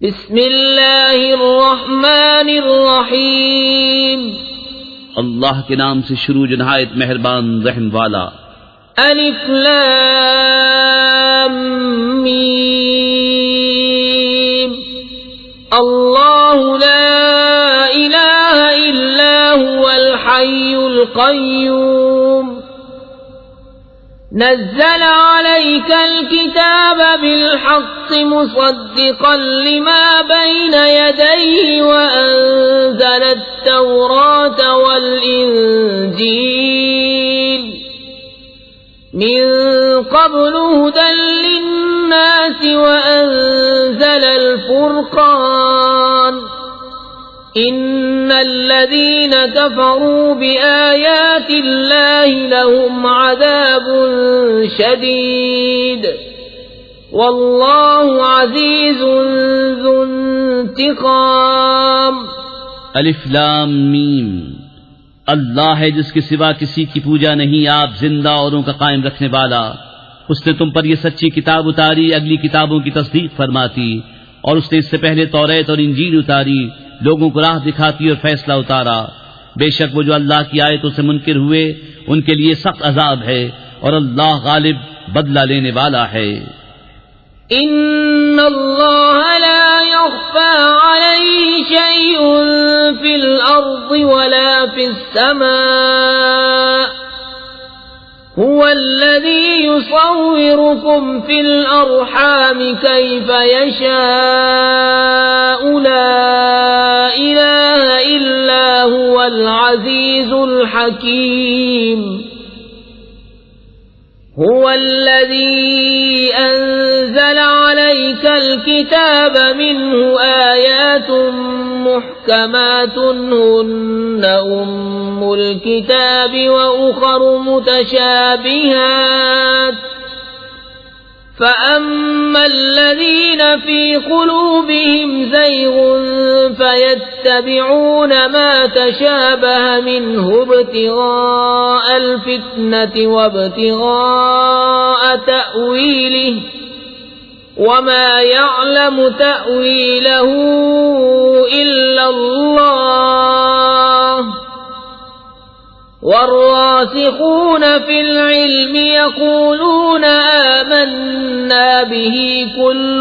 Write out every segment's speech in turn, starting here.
بسم اللہ الرحمن الرحیم اللہ کے نام سے شروع جو نہایت مہربان رحم والا. الف لام میم اللہ لا الہ الا هو الحی القیوم نزل عليك الكتاب بالحق مصدقا لما بين يديه وأنزل التوراة والإنجيل من قبل هدى للناس وأنزل الفرقان إن الذين كفروا بآيات الله لهم عذاب شديد والله عزيز ذو انتقام. الف لام میم اللہ ہے جس کے سوا کسی کی پوجا نہیں، آپ زندہ اوروں کا قائم رکھنے والا. اس نے تم پر یہ سچی کتاب اتاری، اگلی کتابوں کی تصدیق فرماتی، اور اس نے اس سے پہلے توریت اور انجیل اتاری، لوگوں کو راہ دکھاتی اور فیصلہ اتارا. بے شک وہ جو اللہ کی آیتوں سے منکر ہوئے ان کے لیے سخت عذاب ہے، اور اللہ غالب بدلہ لینے والا ہے. ان اللہ لا يخفى عليه شيء في الارض ولا في السماء هو الذي يصوركم في الأرحام كيف يشاء لا إله إلا هو العزيز الحكيم. هو الذي أنزل عليك الكتاب منه آيات محكمات هن أم الكتاب وأخر متشابهات فأما الذين في قلوبهم زيغ فيتبعون ما تشابه منه ابتغاء الفتنة وابتغاء تأويله وما يعلم تأويله إلا الله والراسخون في العلم يقولون آمنا به كل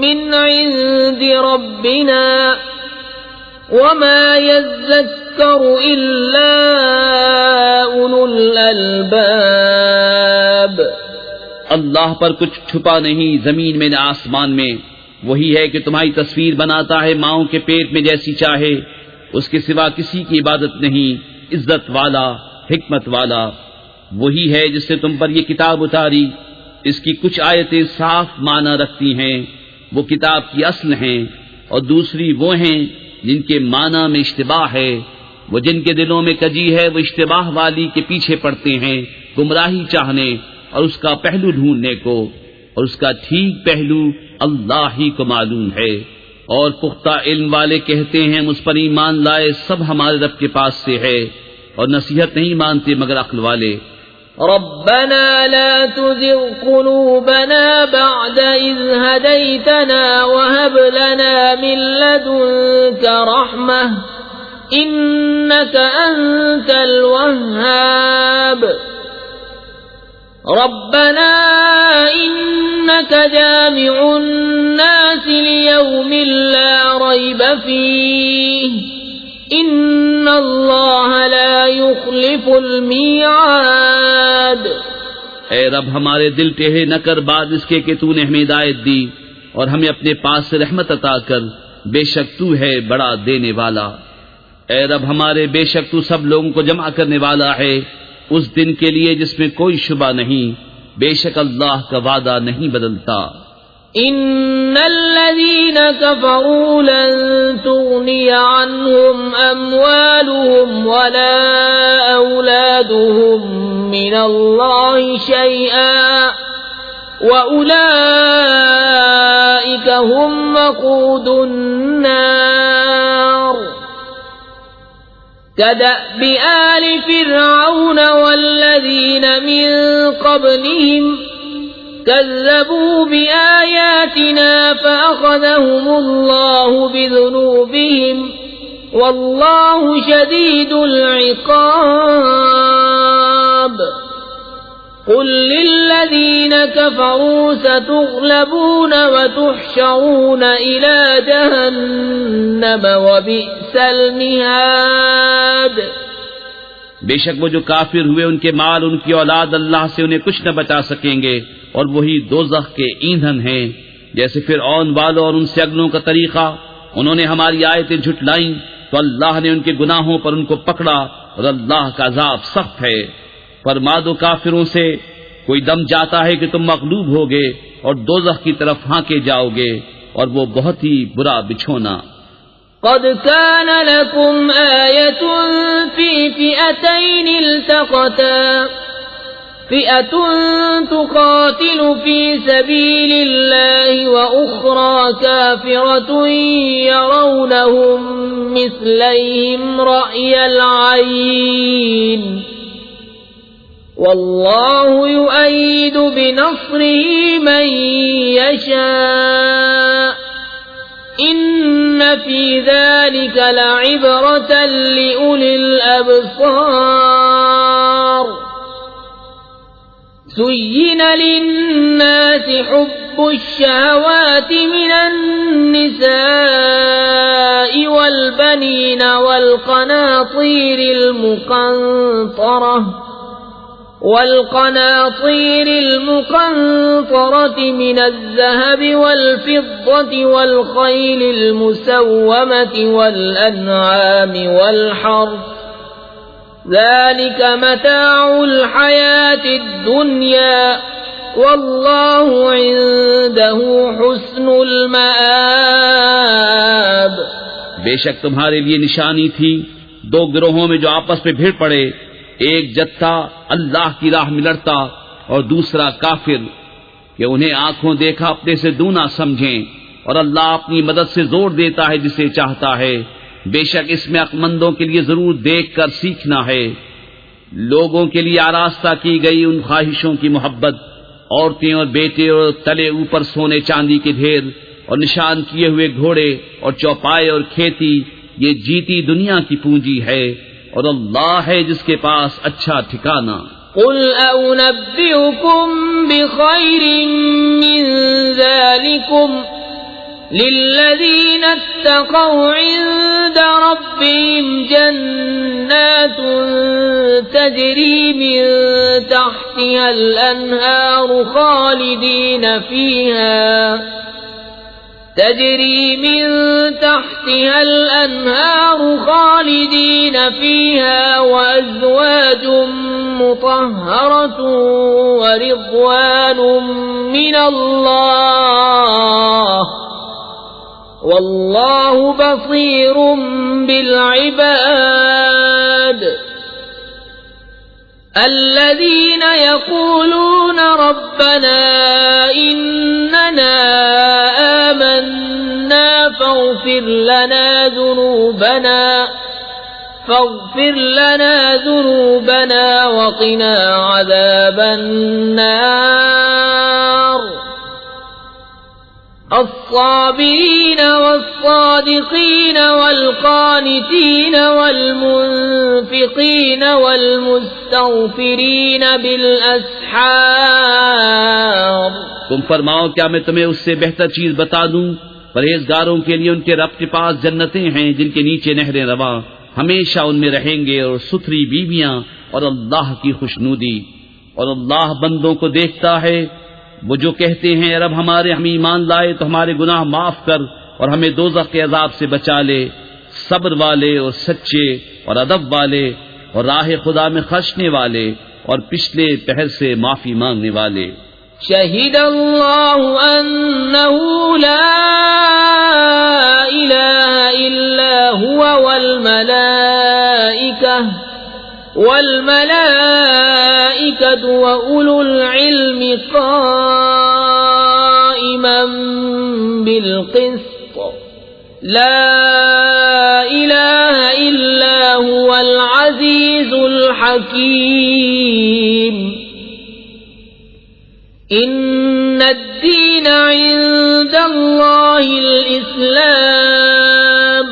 من عند ربنا وما يذكر إلا أولو الألباب. اللہ پر کچھ چھپا نہیں، زمین میں نہ آسمان میں. وہی ہے کہ تمہاری تصویر بناتا ہے ماؤں کے پیٹ میں جیسی چاہے، اس کے سوا کسی کی عبادت نہیں، عزت والا، حکمت والا. وہی ہے جس نے تم پر یہ کتاب اتاری، اس کی کچھ آیتیں صاف معنی رکھتی ہیں، وہ کتاب کی اصل ہیں، اور دوسری وہ ہیں جن کے معنی میں اشتباہ ہے. وہ جن کے دلوں میں کجی ہے وہ اشتباہ والی کے پیچھے پڑتے ہیں، گمراہی چاہنے اور اس کا پہلو ڈھونڈنے کو، اور اس کا ٹھیک پہلو اللہ ہی کو معلوم ہے. اور پختہ علم والے کہتے ہیں مجھ پر ایمان لائے سب ہمارے رب کے پاس سے ہے، اور نصیحت نہیں مانتے مگر عقل والے. ربنا لا تزغ قلوبنا بعد إذ هديتنا وهب لنا من لدنك رحمة إنك أنت الوهاب. ربنا إنك جامع الناس ليوم لا ريب فيه إن الله لا يخلف الميعاد. اے رب ہمارے دل ٹیڑھے نہ کر بعد اس کے کہ تو نے ہمیں ہدایت دی، اور ہمیں اپنے پاس سے رحمت عطا کر، بے شک تو ہے بڑا دینے والا. اے رب ہمارے بے شک تو سب لوگوں کو جمع کرنے والا ہے اس دن کے لیے جس میں کوئی شبہ نہیں، بے شک اللہ کا وعدہ نہیں بدلتا. ان الذين كفروا لن تغني عنهم اموالهم ولا اولادهم من الله شيئا واولئك هم وقود النار. كدأب آل فرعون والذين من قبلهم كذبوا بآياتنا فأخذناهم فأخذهم الله بذنوبهم والله شديد العقاب قل للذين كفروا ستغلبون وتحشرون إلى جهنم وبئس المهاد. بے شک وہ جو کافر ہوئے ان کے مال ان کی اولاد اللہ سے انہیں کچھ نہ بچا سکیں گے اور وہی دوزخ کے ایندھن ہیں. جیسے فرعون والوں اور ان سے اگلوں کا طریقہ، انہوں نے ہماری آیتیں جھٹلائیں تو اللہ نے ان کے گناہوں پر ان کو پکڑا اور اللہ کا عذاب سخت ہے. فرما دو کافروں سے کوئی دم جاتا ہے کہ تم مغلوب ہوگے اور دوزخ کی طرف ہانکے جاؤ گے اور وہ بہت ہی برا بچھونا. قد كان لكم آية في فئتين التقتا فئة تقاتل في سبيل الله وأخرى كافرة يرونهم مثليهم رأي العين والله يؤيد بنصره من يشاء إن في ذلك لعبرة لأولي الأبصار. زين للناس حب الشهوات من النساء والبنين والقناطير المقنطرة من الذهب والفضة والخيل المسومة والأنعام والحرث ذلك متاع الحياة الدنيا والله عنده حسن المآب. بے شک تمہارے لیے نشانی تھی دو گروہوں میں جو آپس میں بھیڑ پڑے، ایک جتھا اللہ کی راہ میں لڑتا اور دوسرا کافر، کہ انہیں آنکھوں دیکھا اپنے سے دونا سمجھیں، اور اللہ اپنی مدد سے زور دیتا ہے جسے چاہتا ہے. بے شک اس میں عقلمندوں کے لیے ضرور دیکھ کر سیکھنا ہے. لوگوں کے لیے آراستہ کی گئی ان خواہشوں کی محبت، عورتیں اور بیٹے اور تلے اوپر سونے چاندی کے ڈھیر اور نشان کیے ہوئے گھوڑے اور چوپائے اور کھیتی، یہ جیتی دنیا کی پونجی ہے اور اللہ ہے جس کے پاس اچھا ٹھکانہ. قل أنبئكم بخير من ذلكم للذين اتقوا عند ربهم جنات تجري من تحتها الأنهار خالدين فيها وأزواج مطهرة ورضوان من الله والله بصير بالعباد. الذين يقولون ربنا إننا آمنا فاغفر لنا ذنوبنا وقنا عذاب النار. الصابرين والصادقين والقانتين والمنفقين والمستغفرين بالأسحار. تم فرماؤ کیا میں تمہیں اس سے بہتر چیز بتا دوں؟ پرہیزگاروں کے لیے ان کے رب کے پاس جنتیں ہیں جن کے نیچے نہریں رواں، ہمیشہ ان میں رہیں گے، اور ستھری بیویاں اور اللہ کی خوشنودی. اور اللہ بندوں کو دیکھتا ہے وہ جو کہتے ہیں رب ہمارے ہم ایمان لائے تو ہمارے گناہ معاف کر اور ہمیں دوزخ کے عذاب سے بچا لے. صبر والے اور سچے اور ادب والے اور راہ خدا میں خرچنے والے اور پچھلے پہر سے معافی مانگنے والے. شہد اللہ انہ لا الہ الا هو والملائکۃ وأولو العلم قائما بالقسط لا الہ الا هو العزیز الحکیم. ان الدین عند اللہ الله الإسلام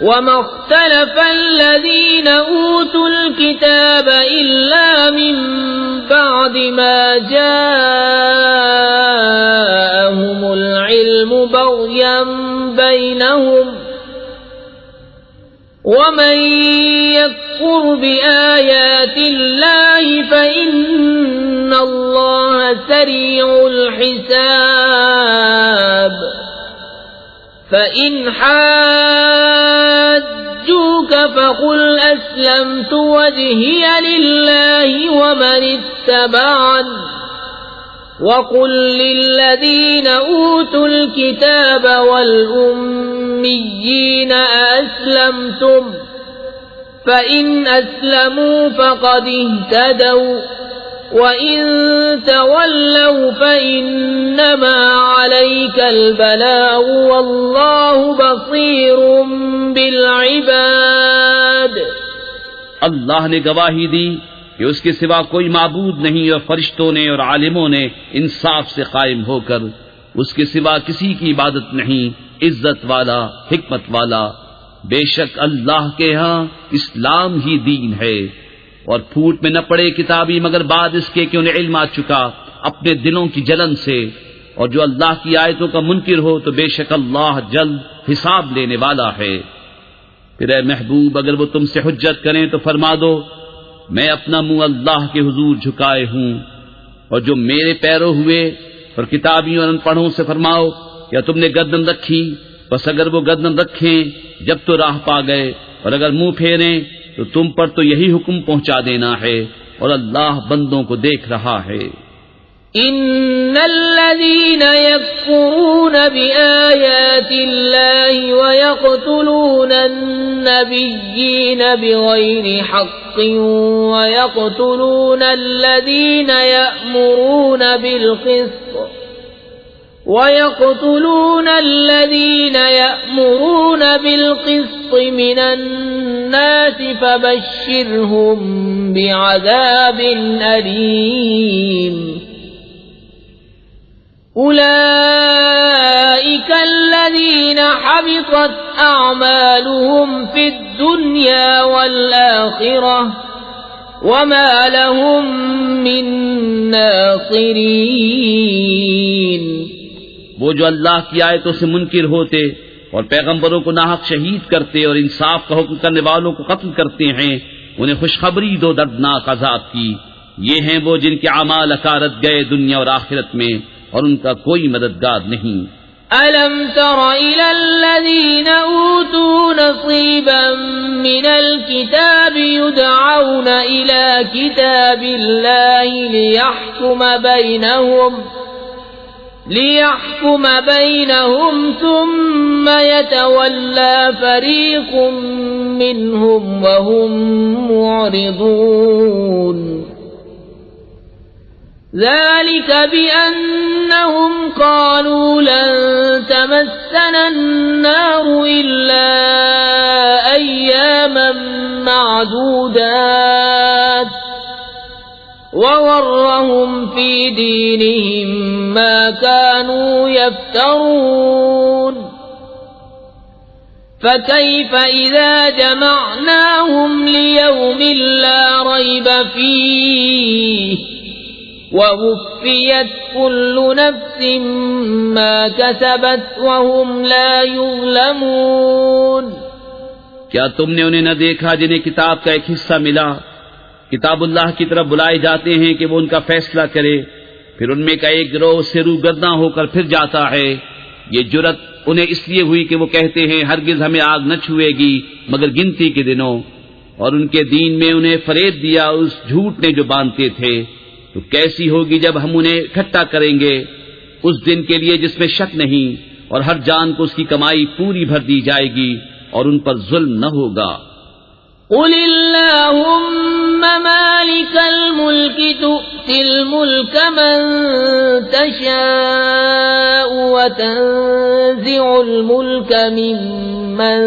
وما اختلف الذين أوتوا الكتاب إلا من بعد ما جاءهم العلم بغيا بينهم ومن يكفر بآيات الله فإن الله سريع الحساب فإن حاجوك فقل أسلمت وجهي لله ومن اتبعني وقل للذين أوتوا الكتاب والأميين أأسلمتم فإن أسلموا فقد اهتدوا وإن تولوا فإنما عليك البلاغ والله بصير بالعباد. اللہ نے گواہی دی کہ اس کے سوا کوئی معبود نہیں، اور فرشتوں نے اور عالموں نے انصاف سے قائم ہو کر اس کے سوا کسی کی عبادت نہیں، عزت والا، حکمت والا. بے شک اللہ کے ہاں اسلام ہی دین ہے، اور پھوٹ میں نہ پڑے کتابی مگر بعد اس کے کہ انہیں علم آ چکا اپنے دلوں کی جلن سے، اور جو اللہ کی آیتوں کا منکر ہو تو بے شک اللہ جلد حساب لینے والا ہے. پھر اے محبوب اگر وہ تم سے حجت کریں تو فرما دو میں اپنا منہ اللہ کے حضور جھکائے ہوں، اور جو میرے پیرو ہوئے اور کتابیوں اور ان پڑھوں سے فرماؤ کیا تم نے گردن رکھی؟ بس اگر وہ گردن رکھیں جب تو راہ پا گئے، اور اگر منہ پھیریں تو تم پر تو یہی حکم پہنچا دینا ہے، اور اللہ بندوں کو دیکھ رہا ہے. ان الذين يكفرون بآيات الله ويقتلون النبيين بغير حق ويقتلون الذين يأمرون بالقسط من الناس فبشرهم بعذاب أليم. أولئك الذين حبطت أعمالهم في الدنيا والآخرة وما لهم من ناصرين. وہ جو اللہ کی آیتوں سے منکر ہوتے اور پیغمبروں کو ناحق شہید کرتے اور انصاف کا حکم کرنے والوں کو قتل کرتے ہیں، انہیں خوشخبری دو دردناک عذاب کی. یہ ہیں وہ جن کے اعمال اکارت گئے دنیا اور آخرت میں، اور ان کا کوئی مددگار نہیں. أَلَمْ تَرَ إِلَى الَّذِينَ أُوتُوا نَصِيبًا مِنَ الْكِتَابِ يُدْعَوْنَ إِلَى كِتَابِ اللَّهِ لِيَحْكُمَ بَيْنَهُمْ ثُمَّ يَتَوَلَّى فَرِيقٌ مِّنْهُمْ وَهُمْ مُعْرِضُونَ. ذلك بأنهم قالوا لن تمسنا النار إلا أياما معدودات وغرهم في دينهم ما كانوا يفترون. فكيف إذا جمعناهم ليوم لا ريب فيه ووفيت كل نفس ما كسبت وهم لا يظلمون. کیا تم نے انہیں نہ دیکھا جنہیں کتاب کا ایک حصہ ملا؟ کتاب اللہ کی طرف بلائے جاتے ہیں کہ وہ ان کا فیصلہ کرے، پھر ان میں کا ایک گروہ سے روگرداں ہو کر پھر جاتا ہے. یہ جرت انہیں اس لیے ہوئی کہ وہ کہتے ہیں ہرگز ہمیں آگ نہ چھوئے گی مگر گنتی کے دنوں، اور ان کے دین میں انہیں فریب دیا اس جھوٹ نے جو باندھتے تھے. تو کیسی ہوگی جب ہم انہیں اکٹھا کریں گے اس دن کے لیے جس میں شک نہیں، اور ہر جان کو اس کی کمائی پوری بھر دی جائے گی اور ان پر ظلم نہ ہوگا. قل اللهم مالك الملك تؤتي الملك من تشاء وتنزع الملك ممن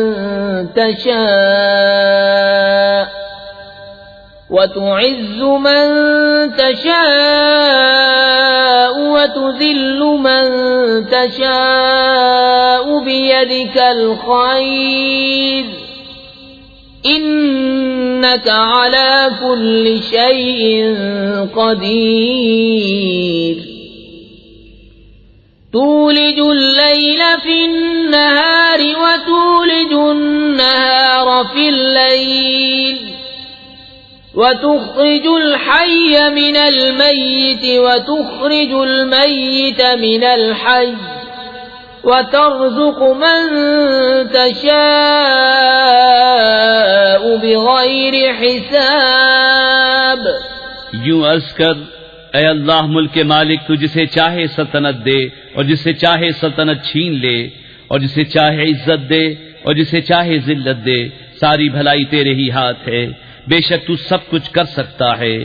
تشاء وتعز من تشاء وتذل من تشاء بيدك الخير إنك على كل شيء قدير تولج الليل في النهار وتولج النهار في الليل وتخرج الحي من الميت وتخرج الميت من الحي وترزق من تشاء بغير حساب. یوں عرض کر اے اللہ ملک کے مالک تو جسے چاہے سلطنت دے اور جسے چاہے سلطنت چھین لے اور جسے چاہے عزت دے اور جسے چاہے ذلت دے. ساری بھلائی تیرے ہی ہاتھ ہے. بے شک تو سب کچھ کر سکتا ہے.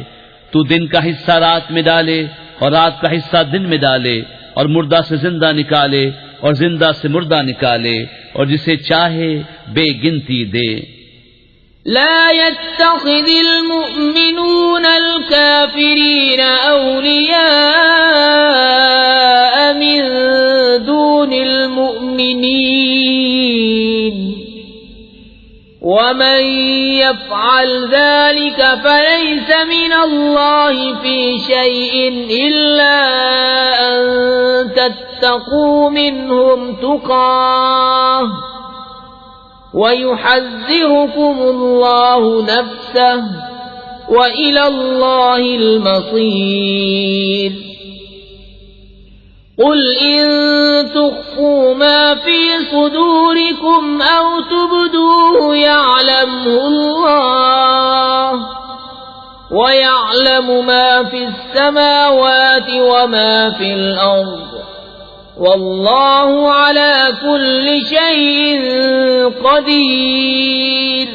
تو دن کا حصہ رات میں ڈالے اور رات کا حصہ دن میں ڈالے اور مردہ سے زندہ نکالے اور زندہ سے مردہ نکالے اور جسے چاہے بے گنتی دے. لا يتخذ المؤمنون الكافرين أولياء من دون المؤمنين ومن يفعل ذلك فليس من الله في شيء إلا أن تتقوا منهم تقاه ويحذركم الله نفسه وإلى الله المصير. قل إن تخفوا ما في صدوركم أو تبدوه يعلمه الله ويعلم ما في السماوات وما في الأرض والله على كل شيء قدير.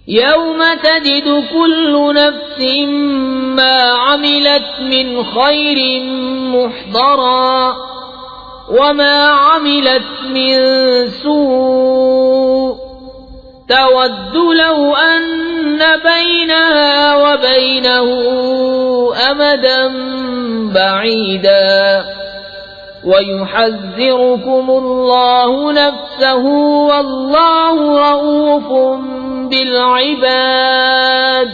يوم تجد كل نفس ما عملت من خير محضرا وما عملت من سوء تود لو أن بينها وبينه أمدا بعيدا ويحذركم الله نفسه والله رؤوف بالعباد.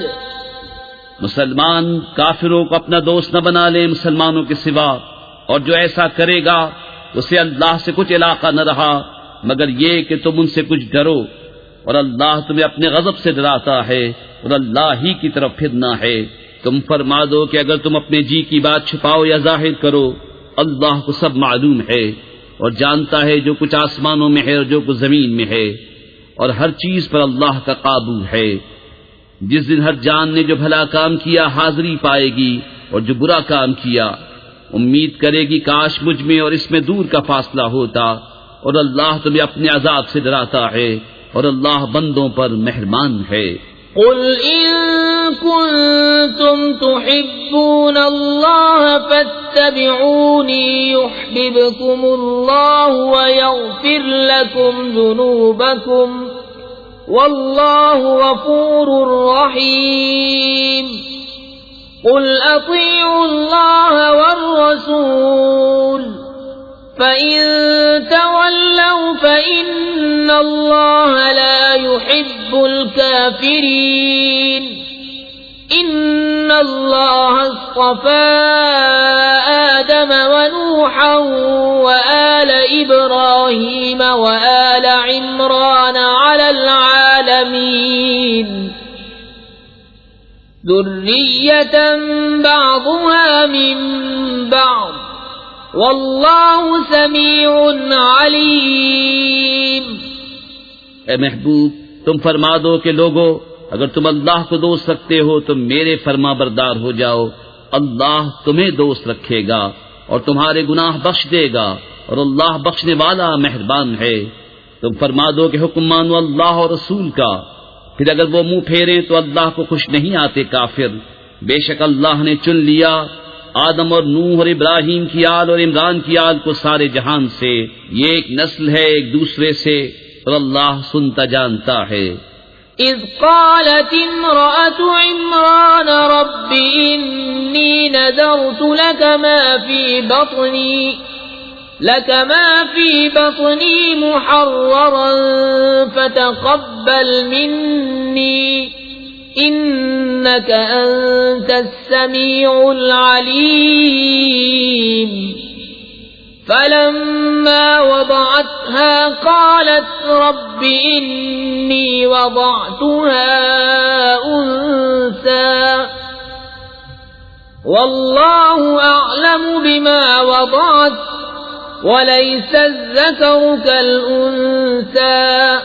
مسلمان کافروں کو اپنا دوست نہ بنا لے مسلمانوں کے سوا، اور جو ایسا کرے گا اسے اللہ سے کچھ علاقہ نہ رہا مگر یہ کہ تم ان سے کچھ ڈرو، اور اللہ تمہیں اپنے غضب سے ڈراتا ہے اور اللہ ہی کی طرف پھرنا ہے. تم فرما دو کہ اگر تم اپنے جی کی بات چھپاؤ یا ظاہر کرو اللہ کو سب معلوم ہے اور جانتا ہے جو کچھ آسمانوں میں ہے اور جو کچھ زمین میں ہے، اور ہر چیز پر اللہ کا قابو ہے. جس دن ہر جان نے جو بھلا کام کیا حاضری پائے گی اور جو برا کام کیا امید کرے گی کاش مجھ میں اور اس میں دور کا فاصلہ ہوتا، اور اللہ تمہیں اپنے عذاب سے ڈراتا ہے اور اللہ بندوں پر مہربان ہے. قل إن كنتم تحبون الله فاتبعوني يحببكم الله ويغفر لكم ذنوبكم والله غفور رحيم. قل أطيعوا الله والرسول فإن تولوا فإن الله لا يحب الكافرين. إن الله اصطفى آدم ونوحا وآل إبراهيم وآل عمران على العالمين ذرية بعضها من بعض واللہ سمیع علیم. اے محبوب تم فرما دو کہ لوگو اگر تم اللہ کو دوست رکھتے ہو تو میرے فرما بردار ہو جاؤ، اللہ تمہیں دوست رکھے گا اور تمہارے گناہ بخش دے گا اور اللہ بخشنے والا مہربان ہے. تم فرما دو کہ حکم مانو اللہ اور رسول کا، پھر اگر وہ منہ پھیریں تو اللہ کو خوش نہیں آتے کافر. بے شک اللہ نے چن لیا آدم اور نوح اور ابراہیم کی آل اور عمران کی آل کو سارے جہان سے. یہ ایک نسل ہے ایک دوسرے سے اور اللہ سنتا جانتا ہے. إذ قالت امرأة عمران رب إني نذرت لك ما في بطني محررا فتقبل مني إنك أنت السميع العليم فلما وضعتها قالت رب إني وضعتها أنثى والله أعلم بما وضعت وليس الذكر كالأنثى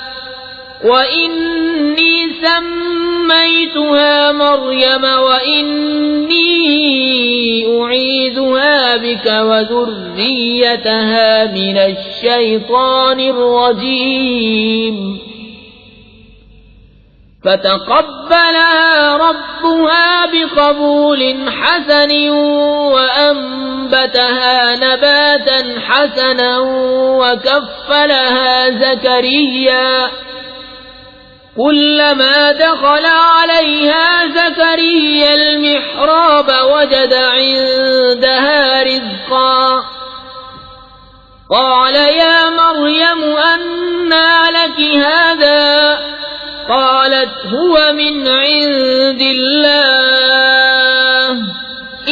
وإني سميتها مريم وإني أعيذها بك وذريتها من الشيطان الرجيم فتقبلها ربها بقبول حسن وأنبتها نباتا حسنا وكفلها زكريا كلما دخل عليها زكريا المحراب وجد عندها رزقا قال يا مريم أنى لك هذا قالت هو من عند الله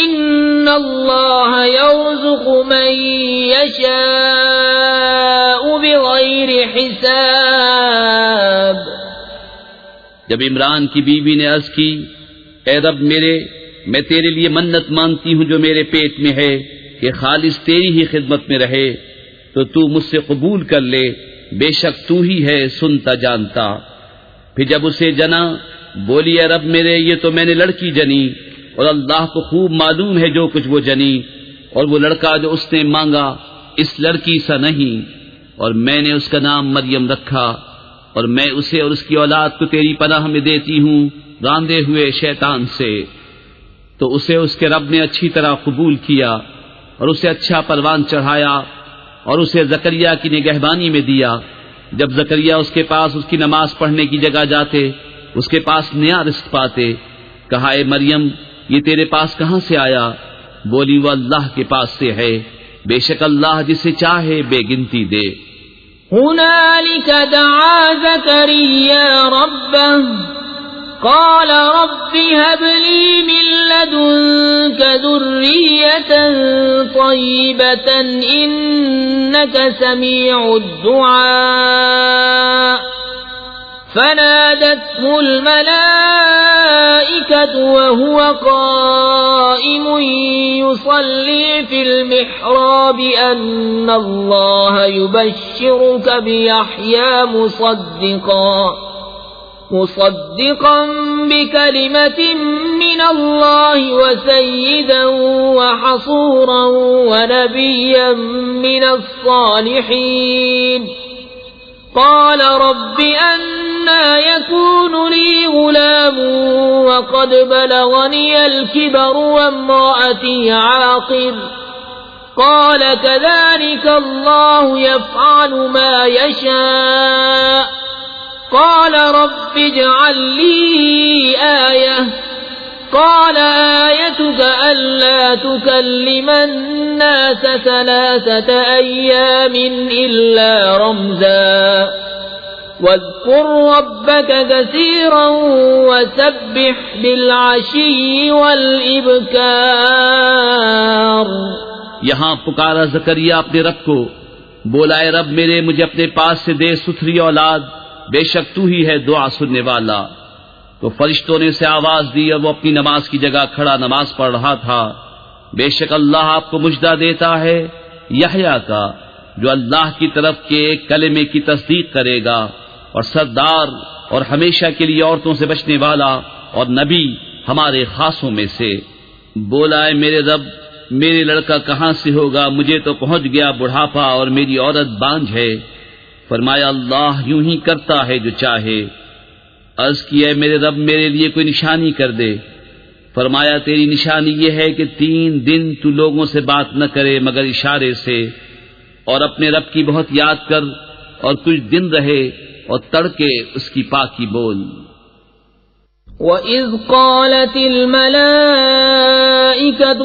إن الله يرزق من يشاء بغير حساب. جب عمران کی بیوی نے عرض کی اے رب میرے میں تیرے لیے منت مانگتی ہوں جو میرے پیٹ میں ہے کہ خالص تیری ہی خدمت میں رہے تو تو مجھ سے قبول کر لے بے شک تو ہی ہے سنتا جانتا. پھر جب اسے جنا بولی اے رب میرے یہ تو میں نے لڑکی جنی اور اللہ کو خوب معلوم ہے جو کچھ وہ جنی اور وہ لڑکا جو اس نے مانگا اس لڑکی سا نہیں اور میں نے اس کا نام مریم رکھا اور میں اسے اور اس کی اولاد کو تیری پناہ میں دیتی ہوں راندے ہوئے شیطان سے. تو اسے اس کے رب نے اچھی طرح قبول کیا اور اسے اچھا پروان چڑھایا اور اسے زکریا کی نگہبانی میں دیا. جب زکریا اس کے پاس اس کی نماز پڑھنے کی جگہ جاتے اس کے پاس نیا رزق پاتے. کہا اے مریم یہ تیرے پاس کہاں سے آیا؟ بولی وہ اللہ کے پاس سے ہے بے شک اللہ جسے چاہے بے گنتی دے. هنالك دعا زكريا ربه قال رب هب لي من لدنك ذرية طيبة إنك سميع الدعاء فنادته الملائكة وهو قائم يصلي في المحراب أن الله يبشرك بيحيى مصدقا بكلمة من الله وسيدا وحصورا ونبيا من الصالحين. قال رب أنى يكون لي غلام وقد بلغني الكبر وامرأتي عاقر قال كذلك الله يفعل ما يشاء. قال رب اجعل لي آية قال آيتك ألا تكلم الناس 3 أيام إلا رمزا واذكر ربك كثيرا وسبح بالعشي والإبكار. یہاں پکارا زکریا اپنے رب کو بولا اے رب میرے مجھے اپنے پاس سے دے ستھری اولاد بے شک تو ہی ہے دعا سننے والا. تو فرشتوں نے اسے آواز دی اور وہ اپنی نماز کی جگہ کھڑا نماز پڑھ رہا تھا. بے شک اللہ آپ کو مجدہ دیتا ہے یحییٰ کا جو اللہ کی طرف کے کلمے کی تصدیق کرے گا اور سردار اور ہمیشہ کے لیے عورتوں سے بچنے والا اور نبی ہمارے خاصوں میں سے. بولا ہے میرے رب میرے لڑکا کہاں سے ہوگا مجھے تو پہنچ گیا بڑھاپا اور میری عورت بانجھ ہے. فرمایا اللہ یوں ہی کرتا ہے جو چاہے. عرض کیا میرے رب میرے لیے کوئی نشانی کر دے. فرمایا تیری نشانی یہ ہے کہ 3 دن تو لوگوں سے بات نہ کرے مگر اشارے سے اور اپنے رب کی بہت یاد کر اور کچھ دن رہے اور تڑکے اس کی پاکی بول. وَإِذْ قَالَتِ الْمَلَائِكَةُ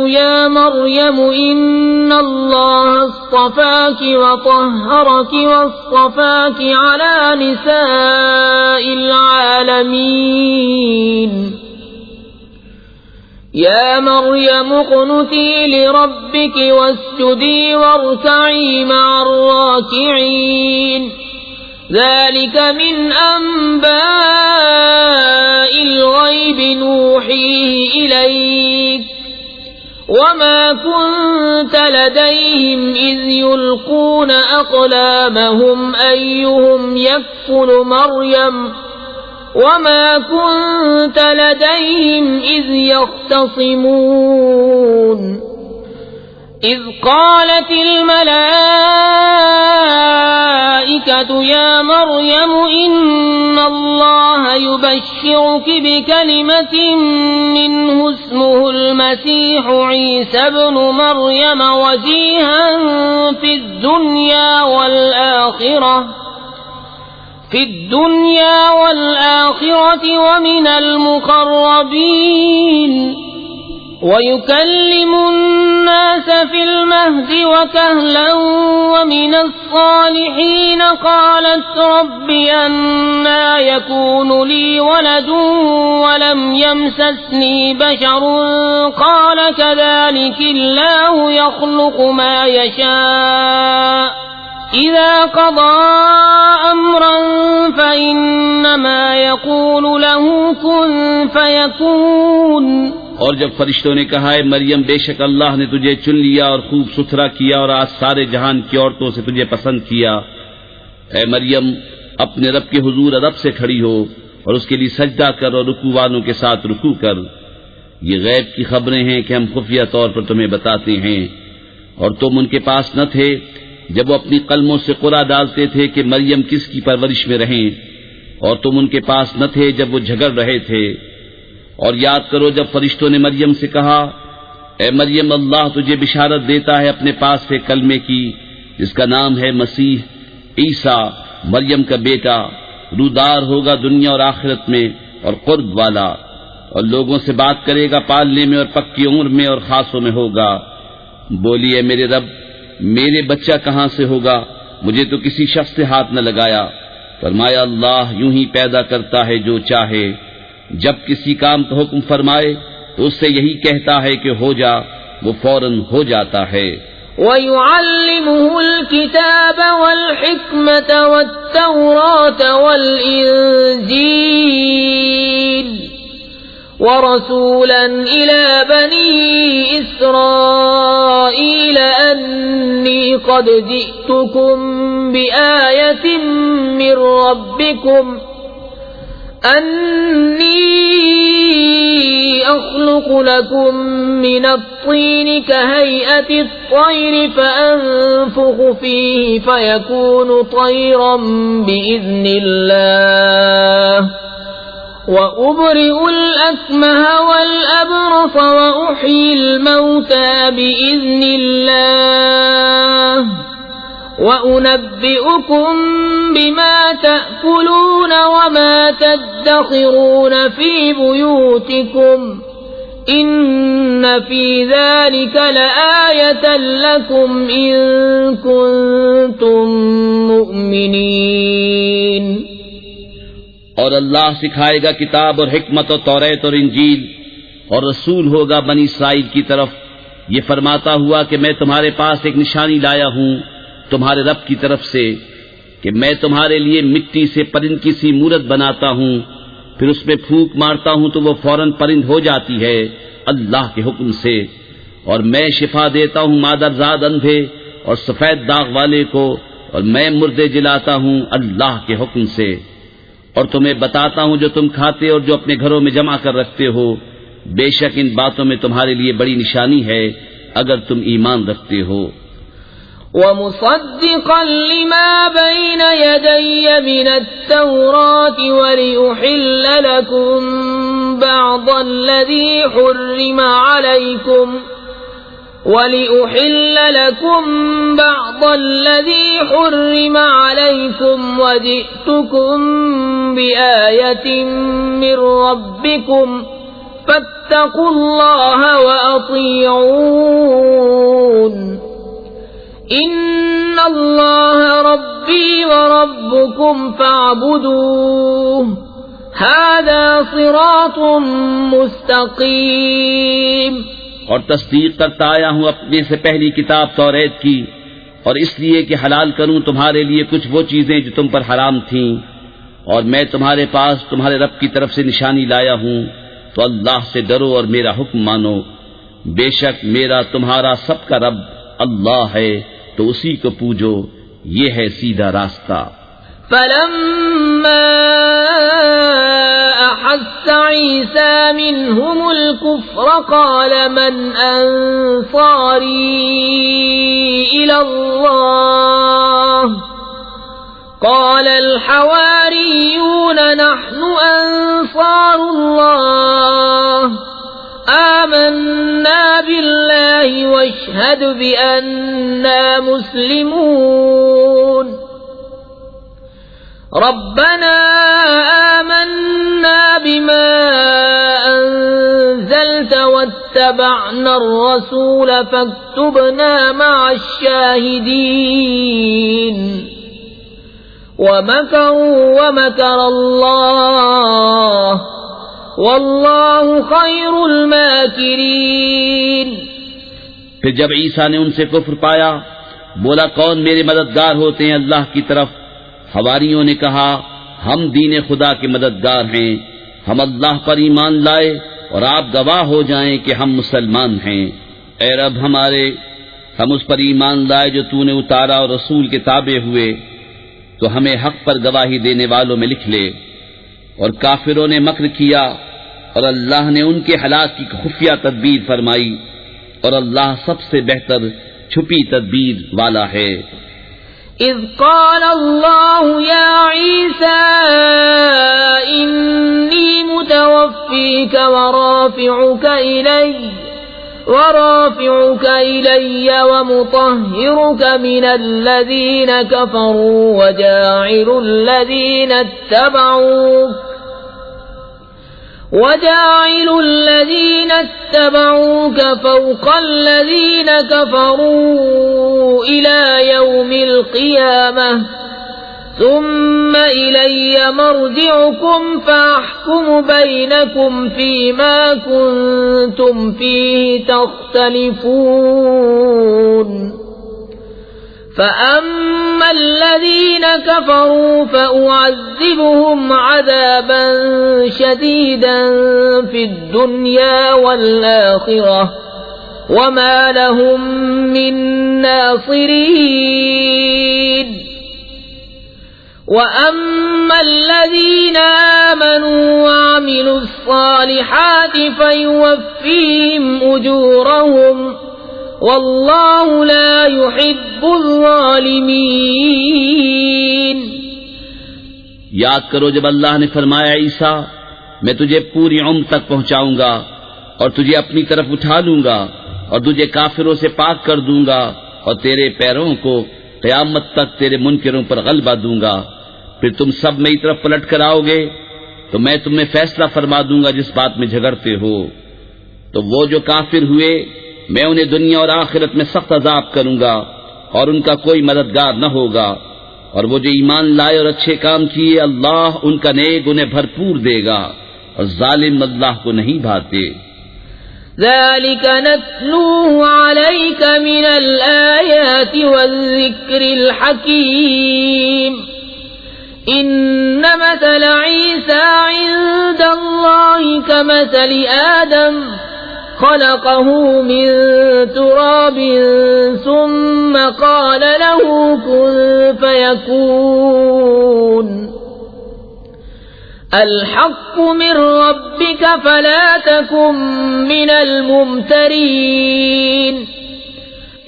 يَا مَرْيَمُ إِنَّ اللَّهَ اصْطَفَاكِ وَطَهَّرَكِ وَاصْطَفَاكِ عَلَى نِسَاءِ الْعَالَمِينَ يَا مَرْيَمُ اقْنُتِي لِرَبِّكِ وَاسْجُدِي وَارْكَعِي مَعَ الرَّاكِعِينَ ذلك من أنباء الغيب نوحيه إليك وما كنت لديهم إذ يلقون أقلامهم أيهم يكفل مريم وما كنت لديهم إذ يختصمون إذ قالت الملائكة يا مريم إن الله يبشرك بكلمة منه اسمه المسيح عيسى ابن مريم وجيها في الدنيا والآخرة ومن المقربين ويكلم الناس في المهد وكهلا ومن الصالحين قالت رب أنى يكون لي ولد ولم يمسسني بشر قال كذلك الله يخلق ما يشاء إذا قضى أمرا فإنما يقول له كن فيكون اور جب فرشتوں نے کہا ہے مریم بے شک اللہ نے تجھے چن لیا اور خوب ستھرا کیا اور آج سارے جہان کی عورتوں سے تجھے پسند کیا، اے مریم اپنے رب کے حضور ادب سے کھڑی ہو اور اس کے لیے سجدہ کر اور رکوع والوں کے ساتھ رکوع کر۔ یہ غیب کی خبریں ہیں کہ ہم خفیہ طور پر تمہیں بتاتے ہیں، اور تم ان کے پاس نہ تھے جب وہ اپنی قلموں سے قرعہ ڈالتے تھے کہ مریم کس کی پرورش میں رہیں، اور تم ان کے پاس نہ تھے جب وہ جھگڑ رہے تھے۔ اور یاد کرو جب فرشتوں نے مریم سے کہا اے مریم اللہ تجھے بشارت دیتا ہے اپنے پاس سے کلمے کی جس کا نام ہے مسیح عیسیٰ مریم کا بیٹا، رودار ہوگا دنیا اور آخرت میں اور قرب والا، اور لوگوں سے بات کرے گا پالنے میں اور پکی عمر میں اور خاصوں میں ہوگا۔ بولی اے میرے رب میرے بچہ کہاں سے ہوگا، مجھے تو کسی شخص سے ہاتھ نہ لگایا۔ فرمایا اللہ یوں ہی پیدا کرتا ہے جو چاہے، جب کسی کام کا حکم فرمائے تو اس سے یہی کہتا ہے کہ ہو جا، وہ فوراً ہو جاتا ہے۔ وَيُعَلِّمُهُ الْكِتَابَ وَالْحِكْمَةَ وَالتَّوْرَاةَ وَالْإِنْجِيلَ وَرَسُولًا إِلَى بَنِي إِسْرَائِيلَ أَنِّي قَدْ جِئْتُكُمْ بِآيَةٍ مِّن رَّبِّكُمْ أَنِّي أَخْلُقُ لَكُم مِّنَ الطِّينِ كَهَيْئَةِ الطَّيْرِ فَأَنفُخُ فِيهِ فَيَكُونُ طَيْرًا بِإِذْنِ اللَّهِ وَأُبْرِئُ الْأَكْمَهَ وَالْأَبْرَصَ وَأُحْيِي الْمَوْتَى بِإِذْنِ اللَّهِ وَأُنَبِّئُكُم بِمَا تَأْكُلُونَ وَمَا تَدَّخِرُونَ فِي بُيُوتِكُمْ إِنَّ فِي ذَلِكَ لَآيَةً لَكُمْ إِن كُنتُم مُّؤْمِنِينَ۔ اور اللہ سکھائے گا کتاب اور حکمت اور توریت اور انجیل، اور رسول ہوگا بنی اسرائیل کی طرف یہ فرماتا ہوا کہ میں تمہارے پاس ایک نشانی لایا ہوں تمہارے رب کی طرف سے کہ میں تمہارے لیے مٹی سے پرند کی سی مورت بناتا ہوں، پھر اس میں پھونک مارتا ہوں تو وہ فوراً پرند ہو جاتی ہے اللہ کے حکم سے، اور میں شفا دیتا ہوں مادرزاد اندھے اور سفید داغ والے کو، اور میں مردے جلاتا ہوں اللہ کے حکم سے، اور تمہیں بتاتا ہوں جو تم کھاتے اور جو اپنے گھروں میں جمع کر رکھتے ہو، بے شک ان باتوں میں تمہارے لیے بڑی نشانی ہے اگر تم ایمان رکھتے ہو۔ وَمُصَدِّقًا لِمَا بَيْنَ يَدَيَّ مِنَ التَّوْرَاةِ وَلِأُحِلَّ لَكُم بَعْضَ الَّذِي حُرِّمَ عَلَيْكُمْ وَجِئْتُكُم بآية من ربكم فاتقوا الله وأطيعون إن الله ربي وربكم فاعبدوه هذا صراط مستقيم۔ اور تصدیق کرتا آیا ہوں اپنے سے پہلی کتاب توریت کی، اور اس لیے کہ حلال کروں تمہارے لیے کچھ وہ چیزیں جو تم پر حرام تھیں، اور میں تمہارے پاس تمہارے رب کی طرف سے نشانی لایا ہوں، تو اللہ سے ڈرو اور میرا حکم مانو، بے شک میرا تمہارا سب کا رب اللہ ہے، تو اسی کو پوجو، یہ ہے سیدھا راستہ۔ فلما أحس عيسى منهم الكفر قال من أنصاري إلى الله قال الحواريون نحن أنصار الله آمنا بالله واشهد بأننا مسلمون ربنا آمنا بما أنزلت واتبعنا الرسول فاكتبنا مع الشاهدين ومكروا ومكر الله والله خير الماكرين۔ پھر جب عیسیٰ نے ان سے کفر پایا بولا کون میرے مددگار ہوتے ہیں اللہ کی طرف؟ حواریوں نے کہا ہم دین خدا کے مددگار ہیں، ہم اللہ پر ایمان لائے اور آپ گواہ ہو جائیں کہ ہم مسلمان ہیں۔ اے رب ہمارے، ہم اس پر ایمان لائے جو تو نے اتارا اور رسول کے تابع ہوئے، تو ہمیں حق پر گواہی دینے والوں میں لکھ لے۔ اور کافروں نے مکر کیا اور اللہ نے ان کے ہلاک کی خفیہ تدبیر فرمائی، اور اللہ سب سے بہتر چھپی تدبیر والا ہے۔ إذ قال الله يا عيسى إني متوفيك ورافعك إلي ومطهرك من الذين كفروا وجاعل الذين اتبعوك فوق الذين كفروا إلى يوم القيامة ثم إلي مرجعكم فأحكم بينكم فيما كنتم فيه تختلفون فأما الذين كفروا فأعذبهم عذابا شديدا في الدنيا والآخرة وما لهم من ناصرين وأما الذين آمنوا وعملوا الصالحات فيوفيهم أجورهم واللہ لا يحب الظالمین۔ یاد کرو جب اللہ نے فرمایا عیسیٰ میں تجھے پوری عمر تک پہنچاؤں گا اور تجھے اپنی طرف اٹھا لوں گا اور تجھے کافروں سے پاک کر دوں گا اور تیرے پیروں کو قیامت تک تیرے منکروں پر غلبہ دوں گا، پھر تم سب میری طرف پلٹ کر آؤ گے تو میں تمہیں فیصلہ فرما دوں گا جس بات میں جھگڑتے ہو۔ تو وہ جو کافر ہوئے میں انہیں دنیا اور آخرت میں سخت عذاب کروں گا اور ان کا کوئی مددگار نہ ہوگا، اور وہ جو ایمان لائے اور اچھے کام کیے اللہ ان کا نیک انہیں بھرپور دے گا، اور ظالم اللہ کو نہیں بھاتے۔ ذلك نتلوه عليك من الآيات والذكر الحكيم إن مثل عيسى عند الله كمثل آدم خلقه من تراب ثم قال له كن فيكون الحق من ربك فلا تكن من الممترين۔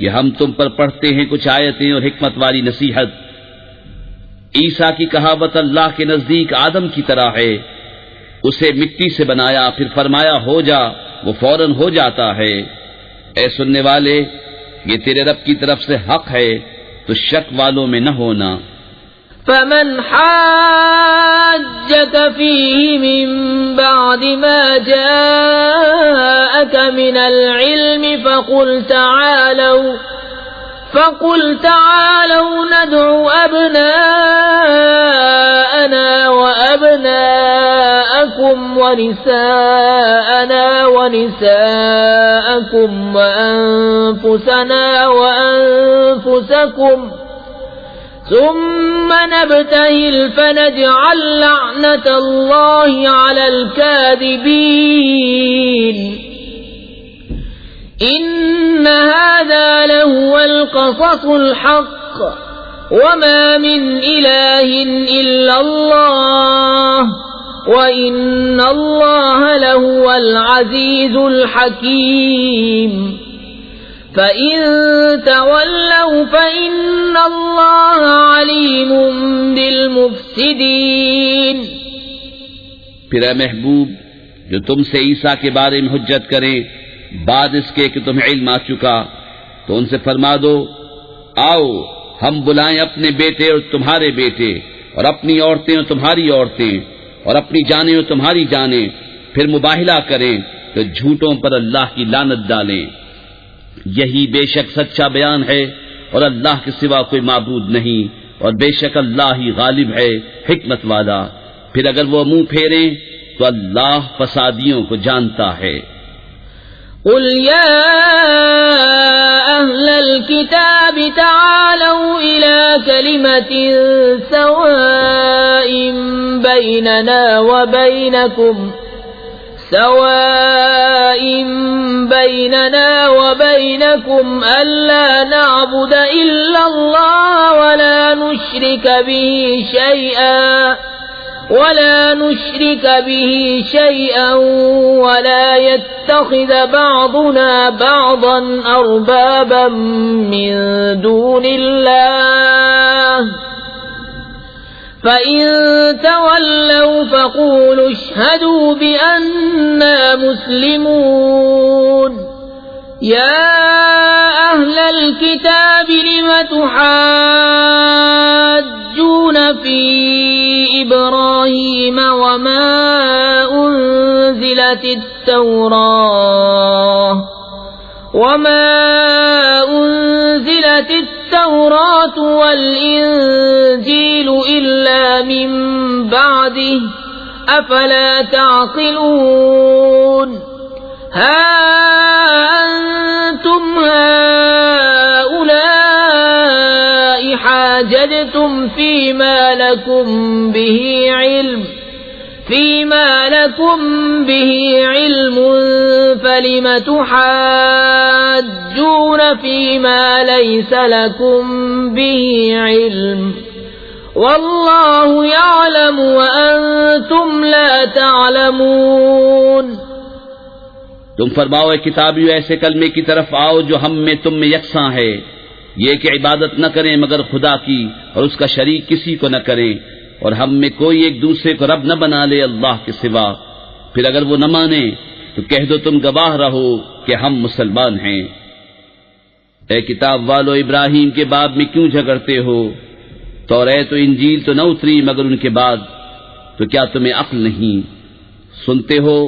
یہ ہم تم پر پڑھتے ہیں کچھ آیتیں اور حکمت والی نصیحت۔ عیسیٰ کی کہاوت اللہ کے نزدیک آدم کی طرح ہے، اسے مٹی سے بنایا پھر فرمایا ہو جا، وہ فوراً ہو جاتا ہے۔ اے سننے والے، یہ تیرے رب کی طرف سے حق ہے تو شک والوں میں نہ ہونا۔ فمن حاجك فيه من بعد ما جاءك من العلم فقل تعالوا ندع أبناءنا وأبناءكم ونساءنا ونساءكم وأنفسنا وأنفسكم ثم نبتهل فنجعل لعنة الله على الكاذبين إن هذا لهو القصص الحق وما من إله إلا الله وإن الله لهو العزيز الحكيم فإن تولوا فإن الله عليم بالمفسدين۔ پھر اے محبوب جو تم سے عیسیٰ کے بارے میں حجت کریں بعد اس کے کہ تمہیں علم آ چکا تو ان سے فرما دو آؤ ہم بلائیں اپنے بیٹے اور تمہارے بیٹے اور اپنی عورتیں اور تمہاری عورتیں اور اپنی جانیں اور تمہاری جانیں، پھر مباہلہ کریں تو جھوٹوں پر اللہ کی لعنت ڈالیں۔ یہی بے شک سچا بیان ہے اور اللہ کے سوا کوئی معبود نہیں، اور بے شک اللہ ہی غالب ہے حکمت والا۔ پھر اگر وہ منہ پھیریں تو اللہ فسادیوں کو جانتا ہے۔ قل يا أهل الكتاب تعالوا إلى كلمة سواء بيننا وبينكم ألا نعبد إلا الله ولا نشرك به شيئا ولا يتخذ بعضنا بعضا أربابا من دون الله فإن تولوا فقولوا اشهدوا بأننا مسلمون۔ يا أهل الكتاب لم تحاجون في إبراهيم وما أنزلت التوراة والإنجيل إلا من بعده أفلا تعقلون۔ ها أنتم هؤلاء حاججتم فيما لكم به علم فلم تحاجون فيما ليس لكم به علم والله يعلم وأنتم لا تعلمون۔ تم فرماؤ اے کتابیو ایسے کلمے کی طرف آؤ جو ہم میں تم میں یکساں ہے، یہ کہ عبادت نہ کریں مگر خدا کی اور اس کا شریک کسی کو نہ کریں، اور ہم میں کوئی ایک دوسرے کو رب نہ بنا لے اللہ کے سوا۔ پھر اگر وہ نہ مانے تو کہہ دو تم گواہ رہو کہ ہم مسلمان ہیں۔ اے کتاب والو ابراہیم کے باب میں کیوں جھگڑتے ہو؟ توریت و انجیل تو نہ اتری مگر ان کے بعد، تو کیا تمہیں عقل نہیں؟ سنتے ہو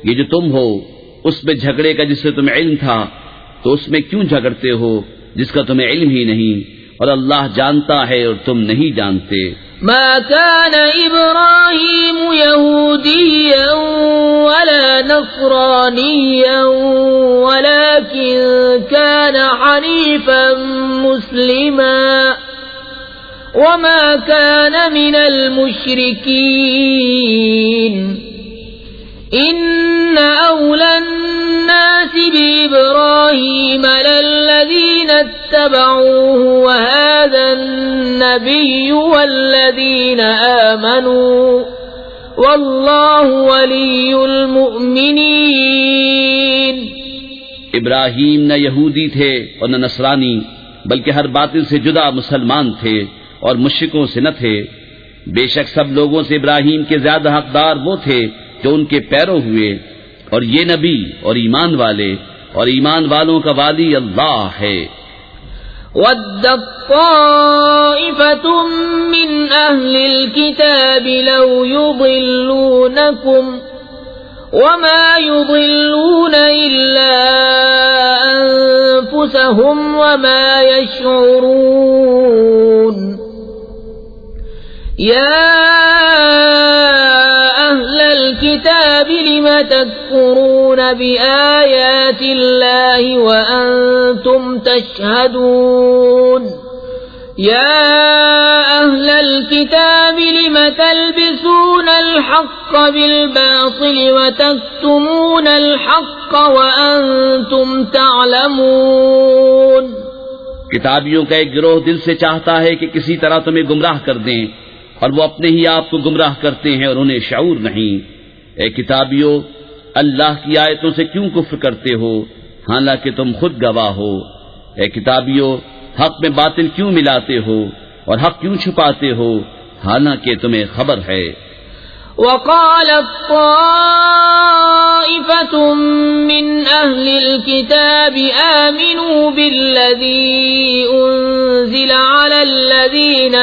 یہ جو تم ہو اس میں جھگڑے کا جس سے تمہیں علم تھا، تو اس میں کیوں جھگڑتے ہو جس کا تمہیں علم ہی نہیں، اور اللہ جانتا ہے اور تم نہیں جانتے۔ ما كان إبراهيم يهوديا ولا نصرانيا ولكن كان حنيفا مسلما وما كان من المشركين إن أولى الناس بإبراهيم للذين اتبعوه وهذا النبي والذين آمنوا والله ولي المؤمنين۔ ابراہیم نہ یہودی تھے اور نہ نصرانی، بلکہ ہر باطل سے جدا مسلمان تھے اور مشرکوں سے نہ تھے۔ بے شک سب لوگوں سے ابراہیم کے زیادہ حقدار وہ تھے جو ان کے پیرو ہوئے، اور یہ نبی اور ایمان والے اور ایمان والوں کا والی اللہ ہے۔ وَدَّت طَّائِفَةٌ طائفة من أهل الكتاب لو يضلونكم وما يضلون إلا أنفسهم وما يشعرون يا أهل الكتاب لم تكفرون بآيات الله وأنتم تشهدون يا أهل الكتاب لم تلبسون الحق بالباطل وتكتمون الحق وأنتم تعلمون کتابیوں کا ایک گروہ دل سے چاہتا ہے کہ کسی طرح تمہیں گمراہ کر دیں، اور وہ اپنے ہی آپ کو گمراہ کرتے ہیں اور انہیں شعور نہیں۔ اے کتابیوں، اللہ کی آیتوں سے کیوں کفر کرتے ہو حالانکہ تم خود گواہ ہو؟ اے کتابیوں، حق میں باطل کیوں ملاتے ہو اور حق کیوں چھپاتے ہو حالانکہ تمہیں خبر ہے؟ وقالت طائفة من أهل الكتاب آمنوا بالذي أنزل على الذين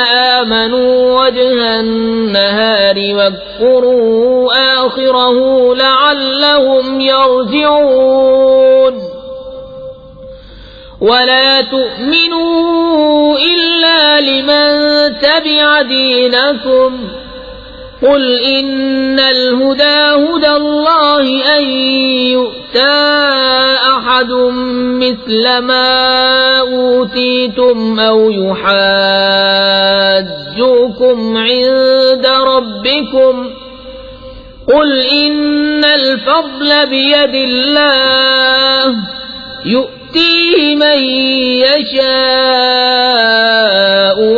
آمنوا وجه النهار واكفروا آخره لعلهم يرجعون ولا تؤمنوا إلا لمن تبع دينكم قل إن الهدى هدى الله أن يؤتى أحد مثل ما أوتيتم أو يحاجوكم عند ربكم قل إن الفضل بيد الله يؤتيه من يشاء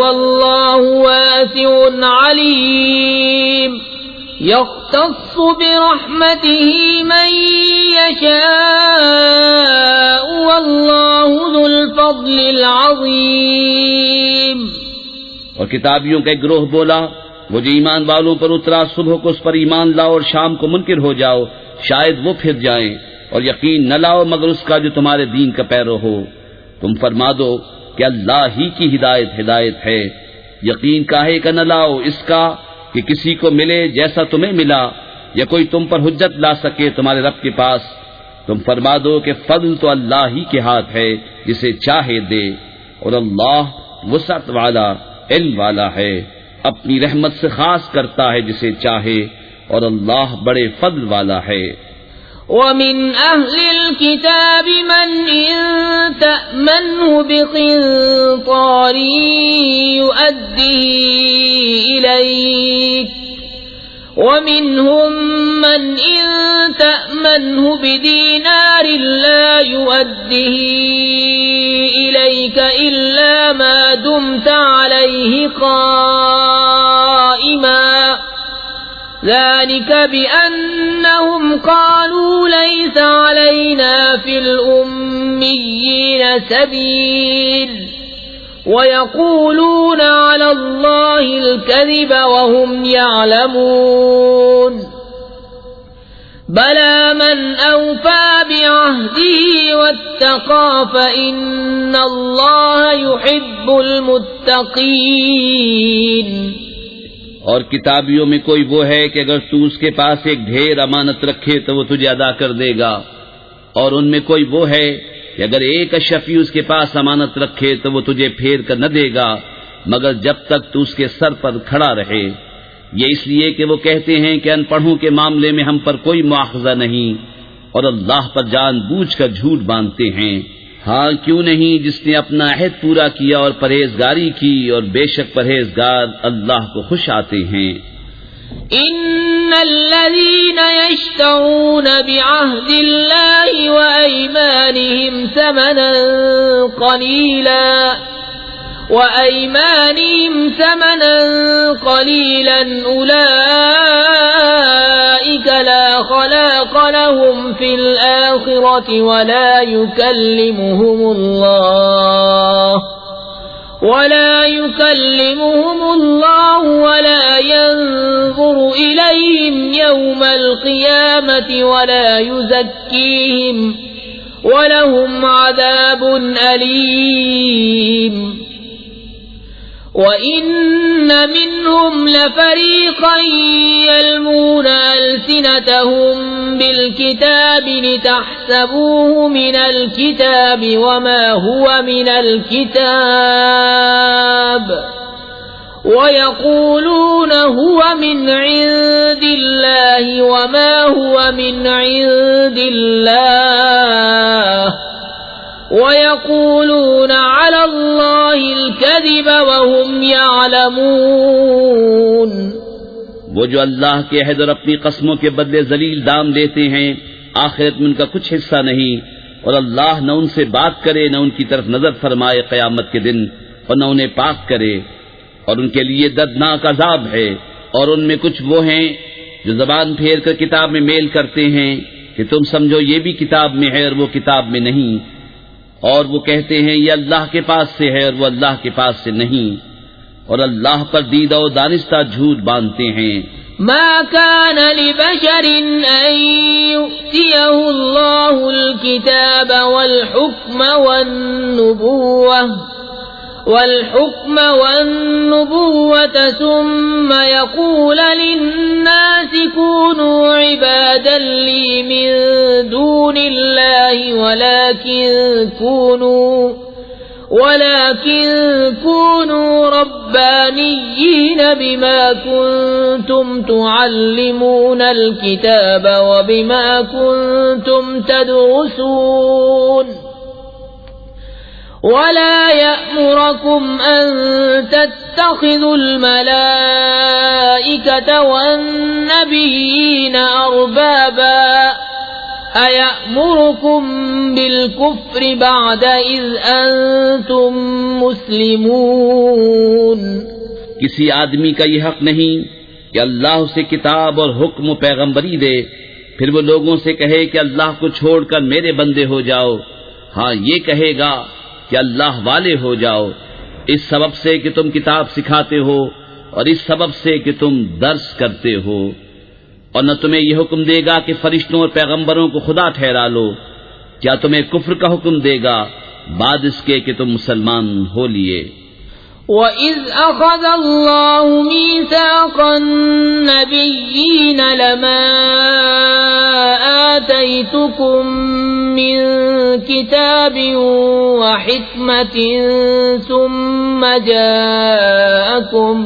والله واسع عليم يختص برحمته من يشاء والله ذو الفضل العظيم۔ اور کتابیوں کا ایک گروہ بولا، وہ جو ایمان والوں پر اترا صبح کو اس پر ایمان لاؤ اور شام کو منکر ہو جاؤ، شاید وہ پھر جائیں، اور یقین نہ لاؤ مگر اس کا جو تمہارے دین کا پیرو ہو۔ تم فرما دو کہ اللہ ہی کی ہدایت ہے، یقین کاہے کا نہ لاؤ اس کا کہ کسی کو ملے جیسا تمہیں ملا، یا کوئی تم پر حجت لا سکے تمہارے رب کے پاس۔ تم فرما دو کہ فضل تو اللہ ہی کے ہاتھ ہے، جسے چاہے دے، اور اللہ وسعت والا علم والا ہے، اپنی رحمت سے خاص کرتا ہے جسے چاہے، اور اللہ بڑے فضل والا ہے۔ ومن أهل الكتاب من إن تأمنه بقنطار يؤديه إليك ومنهم من إن تأمنه بدينار لا يؤديه إليك إلا ما دمت عليه قائما ذلك بأنهم قالوا ليس علينا في الأميين سبيل ويقولون على الله الكذب وهم يعلمون بلى من أوفى بعهده واتقى فإن الله يحب المتقين۔ اور کتابیوں میں کوئی وہ ہے کہ اگر تو اس کے پاس ایک ڈھیر امانت رکھے تو وہ تجھے ادا کر دے گا، اور ان میں کوئی وہ ہے کہ اگر ایک اشرفی اس کے پاس امانت رکھے تو وہ تجھے پھیر کر نہ دے گا مگر جب تک تو اس کے سر پر کھڑا رہے۔ یہ اس لیے کہ وہ کہتے ہیں کہ ان پڑھوں کے معاملے میں ہم پر کوئی مواخذہ نہیں، اور اللہ پر جان بوجھ کر جھوٹ باندھتے ہیں۔ ہاں کیوں نہیں جس نے اپنا عہد پورا کیا اور پرہیزگاری کی، اور بے شک پرہیزگار اللہ کو خوش آتے ہیں۔ ان الذين يشترون بعهد الله وأيمانهم ثمنا قليلا أولئك لا خلاق لهم في الآخرة ولا يكلمهم الله ولا ينظر إليهم يوم القيامة ولا يزكيهم ولهم عذاب أليم۔ وَإِنَّ مِنْهُمْ لَفَرِيقًا يَلْوُونَ أَلْسِنَتَهُم بِالْكِتَابِ لِتَحْسَبُوهُ مِنَ الْكِتَابِ وَمَا هُوَ مِنَ الْكِتَابِ وَيَقُولُونَ هُوَ مِنْ عِندِ اللَّهِ وَمَا هُوَ مِنْ عِندِ اللَّهِ وَيَقُولُونَ عَلَى اللَّهِ الْكَذِبَ وَهُمْ يَعْلَمُونَ وہ جو اللہ کے عہد اور اپنی قسموں کے بدلے ذلیل دام لیتے ہیں، آخرت میں ان کا کچھ حصہ نہیں، اور اللہ نہ ان سے بات کرے نہ ان کی طرف نظر فرمائے قیامت کے دن، اور نہ انہیں پاک کرے، اور ان کے لیے دردناک عذاب ہے۔ اور ان میں کچھ وہ ہیں جو زبان پھیر کر کتاب میں میل کرتے ہیں کہ تم سمجھو یہ بھی کتاب میں ہے اور وہ کتاب میں نہیں، اور وہ کہتے ہیں یہ اللہ کے پاس سے ہے اور وہ اللہ کے پاس سے نہیں، اور اللہ پر دیدہ و دانستہ جھوٹ باندھتے ہیں۔ ما كان لبشر أن يؤتيه الله الكتاب والحكم والنبوة ثم يقول للناس كونوا عبادا لي من دون الله ولكن كونوا ربانيين بما كنتم تعلمون الكتاب وبما كنتم تدرسون ولا يأمركم أن تتخذوا الملائكة والنبيين أربابا أَيَأْمُرُكُمْ بِالْكُفْرِ بَعْدَ إِذْ أَنْتُمْ مُسْلِمُونَ کسی آدمی کا یہ حق نہیں کہ اللہ اسے کتاب اور حکم و پیغمبری دے، پھر وہ لوگوں سے کہے کہ اللہ کو چھوڑ کر میرے بندے ہو جاؤ۔ ہاں یہ کہے گا کہ اللہ والے ہو جاؤ، اس سبب سے کہ تم کتاب سکھاتے ہو اور اس سبب سے کہ تم درس کرتے ہو، اور نہ تمہیں یہ حکم دے گا کہ فرشتوں اور پیغمبروں کو خدا ٹھہرا لو۔ کیا تمہیں کفر کا حکم دے گا بعد اس کے کہ تم مسلمان ہو لیے؟ وَإِذْ أَخَذَ اللَّهُ مِيثَاقَ النَّبِيِّينَ لَمَا آتَيْتُكُم مِّن كِتَابٍ وَحِكْمَةٍ ثُمَّ جاءكم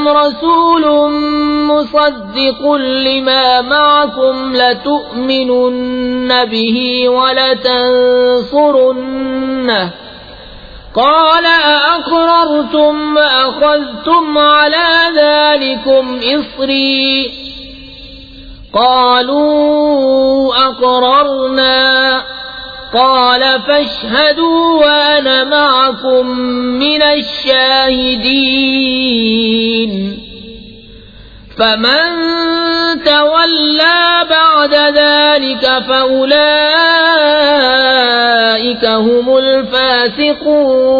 رسول مصدق لما معكم لتؤمنن به ولتنصرنه قال أأقررتم وأخذتم على ذلكم إصري قالوا أقررنا قال فاشهدوا وأنا معكم من الشاهدين فمن تولى بعد ذلك فأولئك هم الفاسقون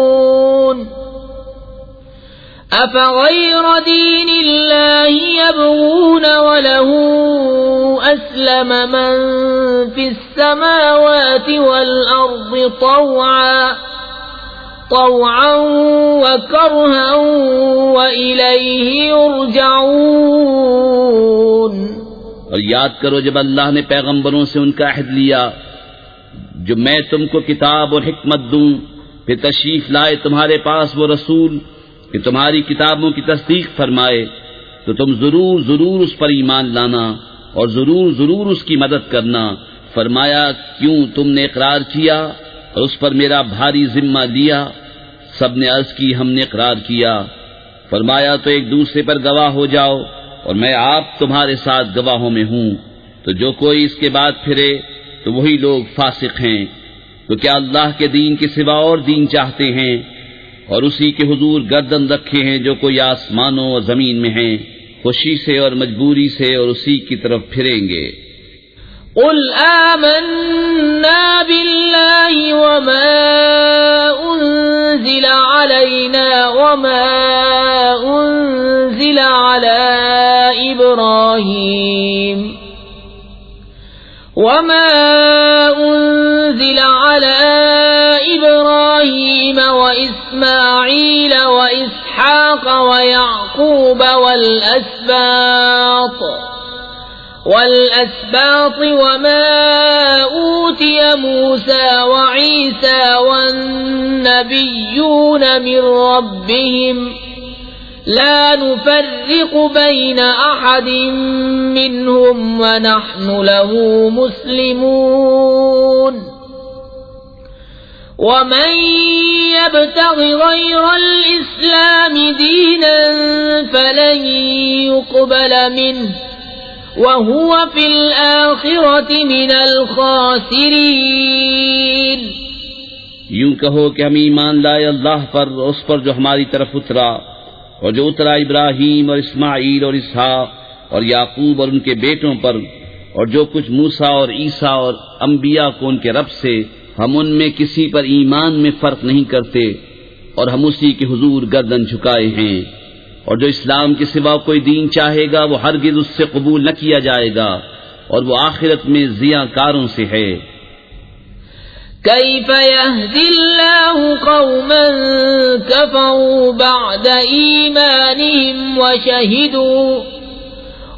أفغير دين الله يبغون وله أسلم من في السماوات والأرض طوعا وكرها وإليه يرجعون۔ اور یاد کرو جب اللہ نے پیغمبروں سے ان کا عہد لیا جو میں تم کو کتاب اور حکمت دوں، پھر تشریف لائے تمہارے پاس وہ رسول کہ تمہاری کتابوں کی تصدیق فرمائے، تو تم ضرور اس پر ایمان لانا اور ضرور اس کی مدد کرنا۔ فرمایا کیوں تم نے اقرار کیا اور اس پر میرا بھاری ذمہ لیا؟ سب نے عرض کی ہم نے اقرار کیا۔ فرمایا تو ایک دوسرے پر گواہ ہو جاؤ اور میں آپ تمہارے ساتھ گواہوں میں ہوں۔ تو جو کوئی اس کے بعد پھرے تو وہی لوگ فاسق ہیں۔ تو کیا اللہ کے دین کے سوا اور دین چاہتے ہیں؟ اور اسی کے حضور گردن رکھے ہیں جو کوئی آسمانوں اور زمین میں ہیں، خوشی سے اور مجبوری سے، اور اسی کی طرف پھریں گے۔ قل آمنا بالله وما أنزل علينا وما أنزل على إبراهيم ويعقوب والأسباط وما أوتي موسى وعيسى والنبيون من ربهم لا نفرق بين أحد منهم ونحن له مسلمون ومن يبتغ غير الإسلام دينا فلن يقبل منه وهو في الآخرة من الخاسرين۔ یوں کہو کہ ہم ایمان لائے اللہ پر، اس پر جو ہماری طرف اترا، اور جو اترا ابراہیم اور اسماعیل اور اسحاق اور یعقوب اور ان کے بیٹوں پر، اور جو کچھ موسیٰ اور عیسیٰ اور انبیاء کو ان کے رب سے، ہم ان میں کسی پر ایمان میں فرق نہیں کرتے، اور ہم اسی کے حضور گردن جھکائے ہیں، اور جو اسلام کے سوا کوئی دین چاہے گا وہ ہرگز اس سے قبول نہ کیا جائے گا، اور وہ آخرت میں ضیاء کاروں سے ہے۔ كيف يهدي الله قوما كفروا بعد إيمانهم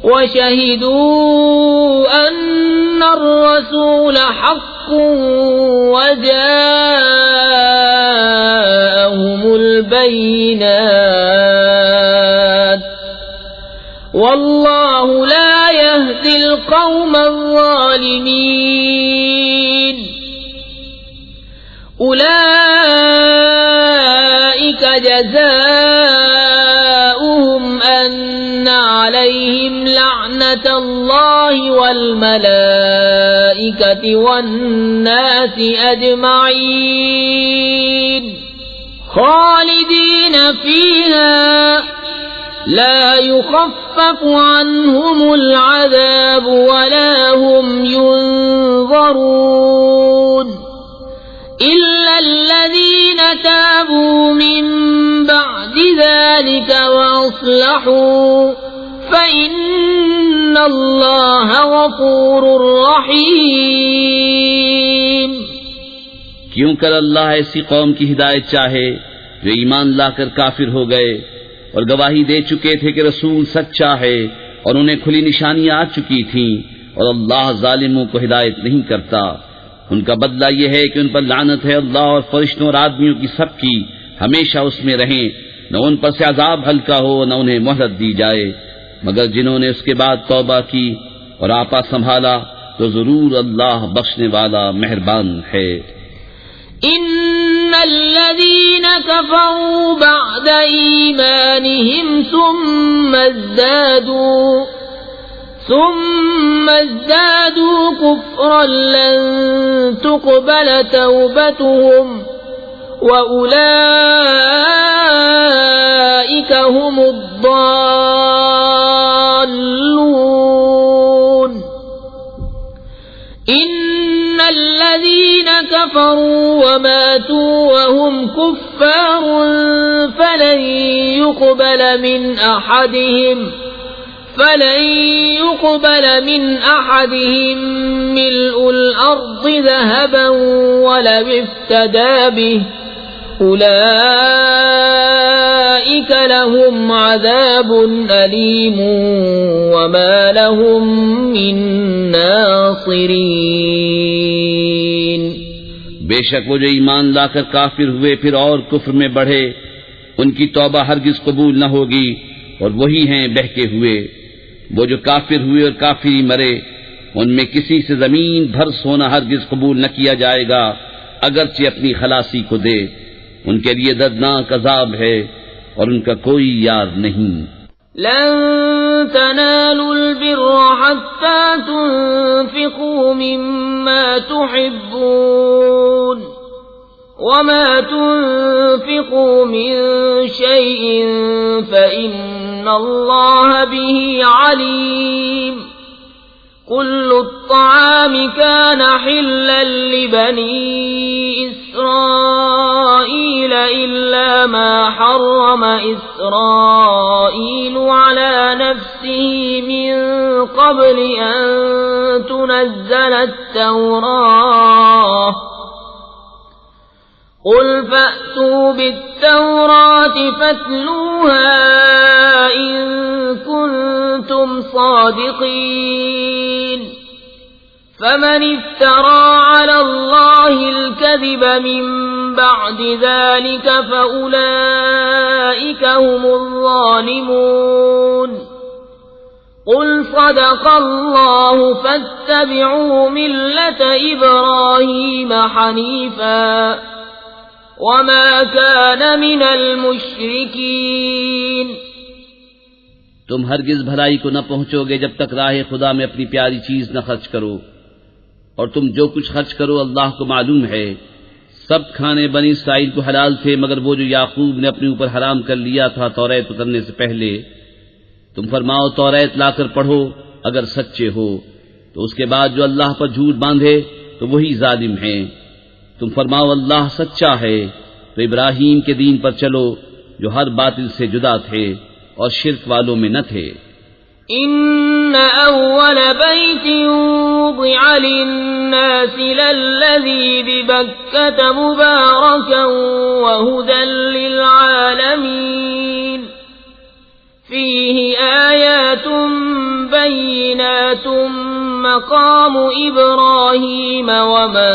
وشهدوا أن الرسول حق وجاءهم البينات والله لا يهدي القوم الظالمين۔ أولئك جزاؤهم أن عليهم لعنة الله والملائكة والناس أجمعين خالدين فيها لا يخفف عنهم العذاب ولا هم ينظرون إلا الذين تابوا من بعد ذلك وأصلحوا فإن الله غفور رحيم۔ کیوں کر اللہ ایسی قوم کی ہدایت چاہے جو ایمان لا کر کافر ہو گئے اور گواہی دے چکے تھے کہ رسول سچا ہے، اور انہیں کھلی نشانیاں آ چکی تھیں، اور اللہ ظالموں کو ہدایت نہیں کرتا۔ ان کا بدلہ یہ ہے کہ ان پر لعنت ہے اللہ اور فرشتوں اور آدمیوں کی سب کی، ہمیشہ اس میں رہیں، نہ ان پر سے عذاب ہلکا ہو نہ انہیں مہلت دی جائے، مگر جنہوں نے اس کے بعد توبہ کی اور آپا سنبھالا تو ضرور اللہ بخشنے والا مہربان ہے۔ ان الذين كفروا بعد ایمانهم ثم ازدادوا كفرا لن تقبل توبتهم وأولئك هم الضالون۔ إن الذين كفروا وماتوا وهم كفار فلن يقبل من أحدهم ملء الأرض ذهبا ولو افتدى به أولئك لهم عذاب أليم وما لهم من ناصرين۔ بے شک وہ جو ایمان لا کر کافر ہوئے پھر اور کفر میں بڑھے، ان کی توبہ ہرگز قبول نہ ہوگی، اور وہی ہیں بہکے ہوئے۔ وہ جو کافر ہوئے اور کافری مرے، ان میں کسی سے زمین بھر سونا ہرگز قبول نہ کیا جائے گا، اگرچہ اپنی خلاصی کو دے۔ ان کے لیے دردناک عذاب ہے اور ان کا کوئی یار نہیں۔ لن تنالوا البر حتى تنفقوا مما تحبون وما تنفقوا من شيء فإن الله به عليم۔ كل الطعام كان حلا لبني إسرائيل إلا ما حرم إسرائيل على نفسه من قبل أن تنزل التوراة قل فأتوا بالتوراة فاتلوها إن كنتم صادقين فمن افترى على الله الكذب من بعد ذلك فأولئك هم الظالمون قل صدق الله فاتبعوا ملة إبراهيم حنيفا وما كان من المشركين تم ہرگز بھلائی کو نہ پہنچو گے جب تک راہ خدا میں اپنی پیاری چیز نہ خرچ کرو، اور تم جو کچھ خرچ کرو اللہ کو معلوم ہے۔ سب کھانے بنی اسرائیل کو حلال تھے مگر وہ جو یعقوب نے اپنے اوپر حرام کر لیا تھا توریت اترنے سے پہلے۔ تم فرماؤ توریت لا کر پڑھو اگر سچے ہو، تو اس کے بعد جو اللہ پر جھوٹ باندھے تو وہی ظالم ہیں۔ تم فرماؤ اللہ سچا ہے تو ابراہیم کے دین پر چلو جو ہر باطل سے جدا تھے اور شرک والوں میں نہ تھے۔ ان اول بیت وضع للناس للذی ببکۃ مبارکا وہدی للعالمین فیہ آیات بینات مقام ابراہیم ومن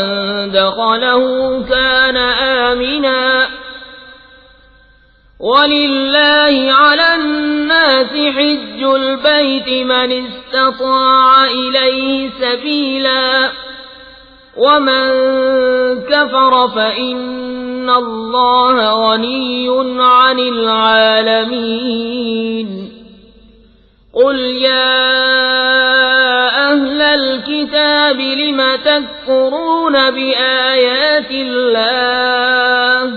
دخلہ کان آمنا وَلِلَّهِ عَلَى النَّاسِ حِجُّ الْبَيْتِ مَنِ اسْتَطَاعَ إِلَيْهِ سَبِيلًا وَمَن كَفَرَ فَإِنَّ اللَّهَ غَنِيٌّ عَنِ الْعَالَمِينَ قُلْ يَا أَهْلَ الْكِتَابِ لِمَ تَكْفُرُونَ بِآيَاتِ اللَّهِ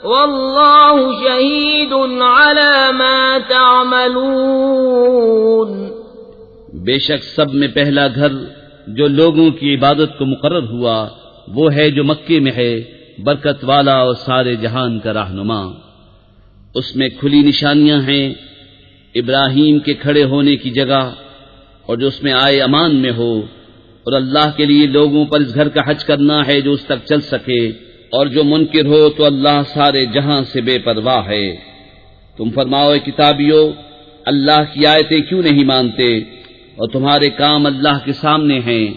واللہ شہید علی ما تعملون۔ بے شک سب میں پہلا گھر جو لوگوں کی عبادت کو مقرر ہوا وہ ہے جو مکے میں ہے، برکت والا اور سارے جہان کا رہنما۔ اس میں کھلی نشانیاں ہیں ابراہیم کے کھڑے ہونے کی جگہ، اور جو اس میں آئے امان میں ہو، اور اللہ کے لیے لوگوں پر اس گھر کا حج کرنا ہے جو اس تک چل سکے، اور جو منکر ہو تو اللہ سارے جہاں سے بے پرواہ ہے۔ تم فرماؤ اے کتابیو، اللہ کی آیتیں کیوں نہیں مانتے اور تمہارے کام اللہ کے سامنے ہیں۔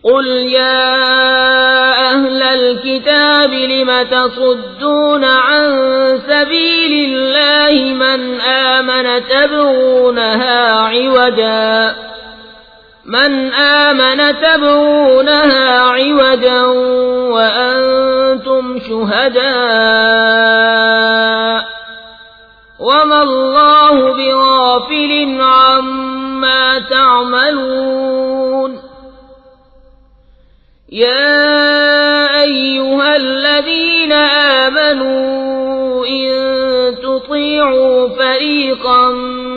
قل یا اہل الكتاب لم تصدون عن سبیل اللہ من آمن تبغونها عوجا وأنتم شهداء وما الله بغافل عما تعملون يا أيها الذين آمنوا إن تطيعوا فريقا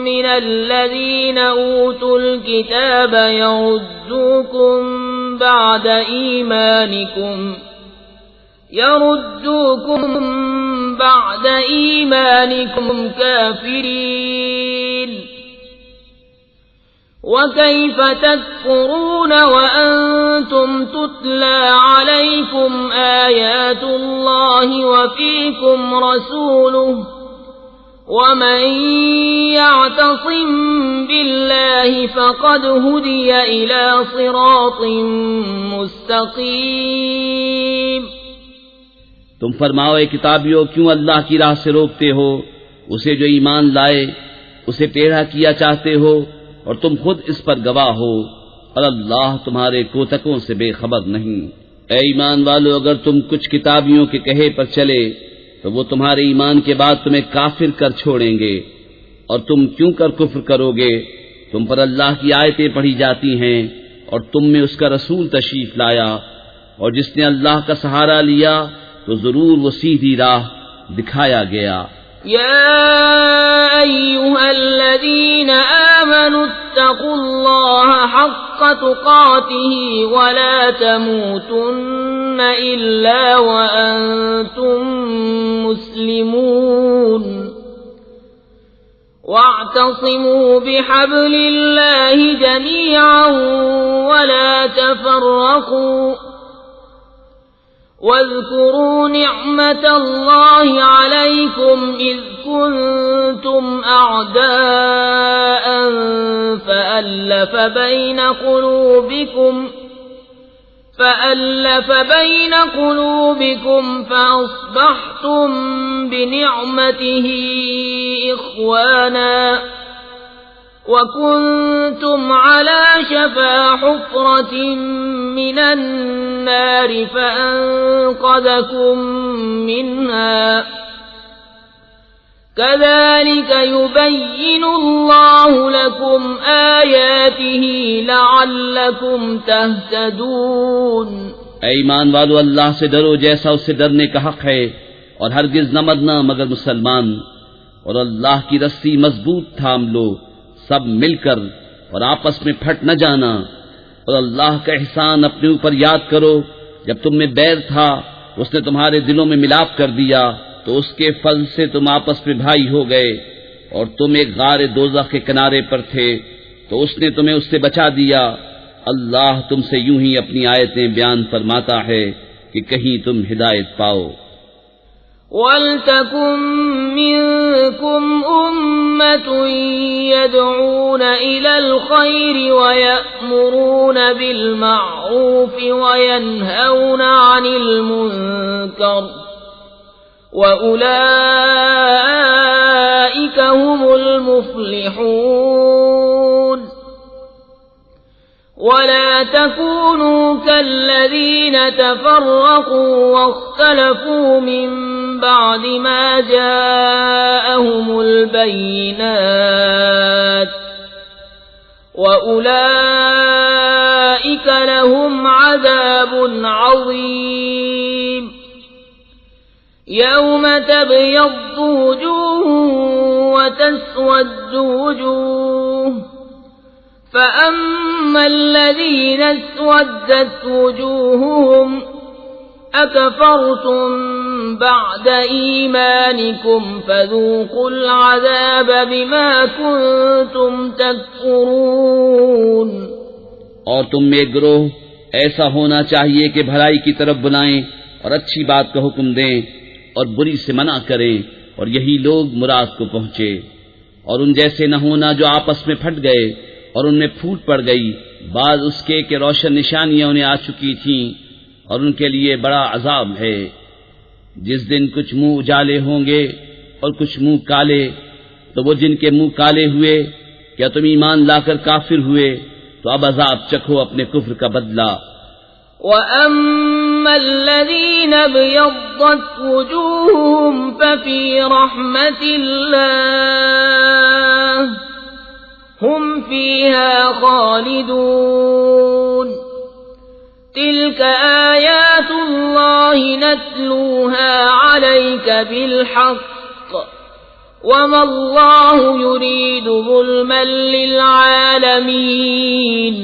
من الذين أوتوا الكتاب يردوكم بعد إيمانكم كافرين وكيف تكفرون وأنتم تتلى عليكم آيات الله وفيكم رسوله ومن يعتصم بالله فقد هدي إلى صراط مستقيم۔ تم فرماؤ اے کتابیو، کیوں اللہ کی راہ سے روکتے ہو اسے جو ایمان لائے، اسے ٹیڑھا کیا چاہتے ہو، اور تم خود اس پر گواہ ہو، اور اللہ تمہارے کوتکوں سے بے خبر نہیں۔ اے ایمان والو، اگر تم کچھ کتابیوں کے کہے پر چلے تو وہ تمہارے ایمان کے بعد تمہیں کافر کر چھوڑیں گے، اور تم کیوں کر کفر کرو گے؟ تم پر اللہ کی آیتیں پڑھی جاتی ہیں اور تم میں اس کا رسول تشریف لایا، اور جس نے اللہ کا سہارا لیا تو ضرور وہ سیدھی راہ دکھایا گیا۔ یا ایھا الذین آمنوا اتقوا اللہ حق تقاتہ ولا تموتن الا وانتم مسلمون واعتصموا بحبل اللہ جميعا ولا تفرقوا واذكروا نعمة الله عليكم إذ كنتم أعداء فألف بين قلوبكم فأصبحتم بنعمته إخوانا وكنتم على شفا حفرة من النار فأنقذكم منها كذلك يبين الله لكم آياته لعلكم تهتدون۔ اے ایمان والو، اللہ سے ڈرو جیسا اس سے ڈرنے کا حق ہے، اور ہرگز نہ مرنا مگر مسلمان، اور اللہ کی رسی مضبوط تھام لو سب مل کر، اور آپس میں پھٹ نہ جانا، اور اللہ کا احسان اپنے اوپر یاد کرو، جب تم میں بیر تھا اس نے تمہارے دلوں میں ملاپ کر دیا، تو اس کے فضل سے تم آپس میں بھائی ہو گئے، اور تم ایک غار دوزخ کے کنارے پر تھے تو اس نے تمہیں اس سے بچا دیا۔ اللہ تم سے یوں ہی اپنی آیتیں بیان فرماتا ہے کہ کہیں تم ہدایت پاؤ۔ وَلْتَكُن مِّنكُمْ أُمَّةٌ يَدْعُونَ إِلَى الْخَيْرِ وَيَأْمُرُونَ بِالْمَعْرُوفِ وَيَنْهَوْنَ عَنِ الْمُنكَرِ وَأُولَئِكَ هُمُ الْمُفْلِحُونَ۔ وَلَا تَكُونُوا كَالَّذِينَ تَفَرَّقُوا وَاخْتَلَفُوا مِن بَعْدِ مَا جَاءَهُمُ الْبَيِّنَاتُ وَأُولَئِكَ لَهُمْ عَذَابٌ عَظِيمٌ۔ يَوْمَ تَبْيَضُّ وُجُوهٌ وَتَسْوَدُّ وُجُوهٌ، فَأَمَّا الَّذِينَ اسْوَدَّتْ وُجُوهُهُمْ أَكَفَرْتُمْ بَعْدَ إِيمَانِكُمْ فَذُوقُوا الْعَذَابَ بِمَا كُنتُمْ تَكْفُرُونَ۔ اور تم میں ایک گروہ ایسا ہونا چاہیے کہ بھلائی کی طرف بلائیں اور اچھی بات کا حکم دیں اور بری سے منع کریں، اور یہی لوگ مراد کو پہنچے، اور ان جیسے نہ ہونا جو آپس میں پھٹ گئے اور ان میں پھوٹ پڑ گئی، بعض اس کے کہ روشن نشانیاں انہیں آ چکی تھیں، اور ان کے لیے بڑا عذاب ہے۔ جس دن کچھ منہ اجالے ہوں گے اور کچھ منہ کالے، تو وہ جن کے منہ کالے ہوئے، کیا تم ایمان لا کر کافر ہوئے؟ تو اب عذاب چکھو اپنے کفر کا بدلہ۔ وَأَمَّا الَّذِينَ ابْيَضَّتْ وُجُوهُهُمْ فَفِي رَحْمَةِ اللَّهِ هُمْ فِيهَا خَالِدُونَ۔ تِلْكَ آيَاتُ اللَّهِ نَتْلُوهَا عَلَيْكَ بِالْحَقِّ وَمَا اللَّهُ يُرِيدُ ظُلْمًا لِّلْعَالَمِينَ۔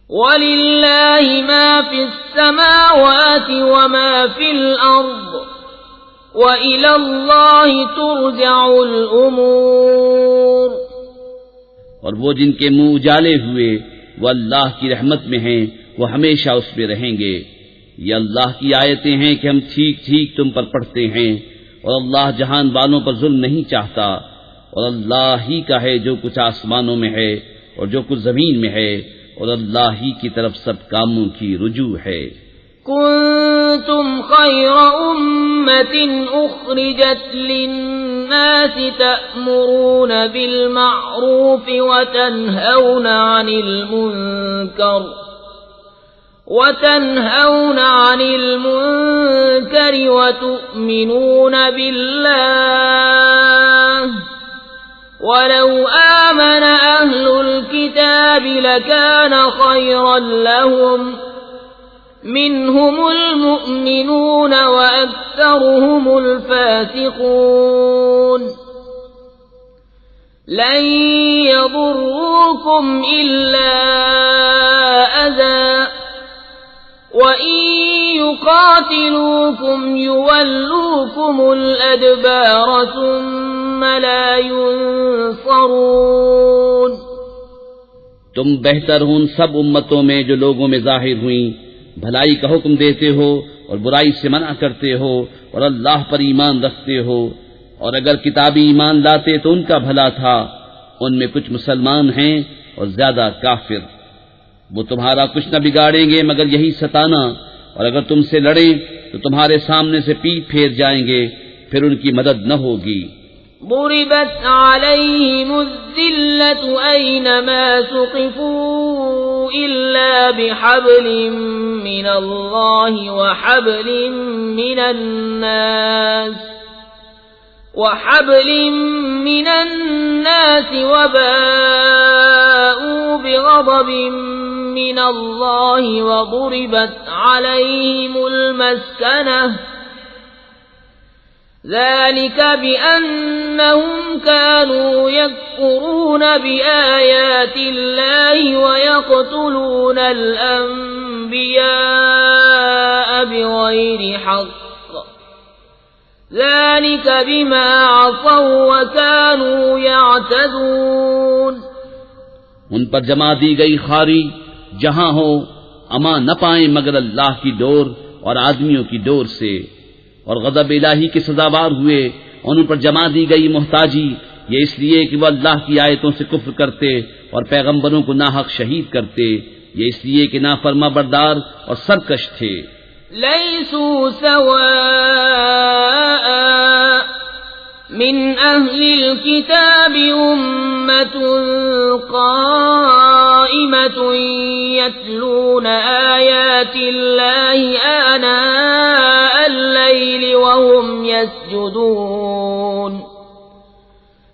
وَلِلَّهِ مَا فِي السَّمَاوَاتِ وَمَا فِي الْأَرْضِ وَإِلَى اللَّهِ تُرْجَعُ الْأُمُورُ۔ اور وہ جن کے منہ اجالے ہوئے وہ اللہ کی رحمت میں ہیں، وہ ہمیشہ اس میں رہیں گے۔ یہ اللہ کی آیتیں ہیں کہ ہم ٹھیک ٹھیک تم پر پڑھتے ہیں، اور اللہ جہان والوں پر ظلم نہیں چاہتا، اور اللہ ہی کا ہے جو کچھ آسمانوں میں ہے اور جو کچھ زمین میں ہے، اور اللہ ہی کی طرف سب کاموں کی رجوع ہے۔ كنتم خير أمة أخرجت للناس تأمرون بالمعروف وتنهون عن المنكر وتؤمنون بالله، ولو آمن أهل الكتاب لكان خيرا لهم، منهم المؤمنون وأكثرهم الفاسقون۔ لن يضروكم إلا أذى، وإن يقاتلوكم يولوكم الأدبار ثم لا ينصرون۔ تم بہتر ہو ان سب امتوں میں جو لوگوں میں ظاہر ہوئیں، بھلائی کا حکم دیتے ہو اور برائی سے منع کرتے ہو اور اللہ پر ایمان رکھتے ہو، اور اگر کتابی ایمان لاتے تو ان کا بھلا تھا، ان میں کچھ مسلمان ہیں اور زیادہ کافر۔ وہ تمہارا کچھ نہ بگاڑیں گے مگر یہی ستانا، اور اگر تم سے لڑیں تو تمہارے سامنے سے پیٹ پھیر جائیں گے، پھر ان کی مدد نہ ہوگی۔ ضربت عليهم الذلة أينما ثقفوا إلا بحبل من الله وحبل من الناس وباءوا بغضب من الله وضربت عليهم المسكنة ذلك بأنهم كانوا يكفرون بآيات الله ويقتلون الأنبياء بغير حق ذلك بما عصوا وكانوا يعتدون۔ ان پر جمع دی گئی خاری جہاں ہو امان نہ پائیں مگر اللہ کی ڈور اور آدمیوں کی ڈور سے، اور غضب الہی کے سزاوار ہوئے، اور ان پر جمع دی گئی محتاجی یہ اس لیے کہ وہ اللہ کی آیتوں سے کفر کرتے اور پیغمبروں کو ناحق شہید کرتے، یہ اس لیے کہ نافرما بردار اور سرکش تھے۔ لیسوا سواء من أهل الكتاب أمة قائمة يتلون آيات الله آناء الليل وهم يسجدون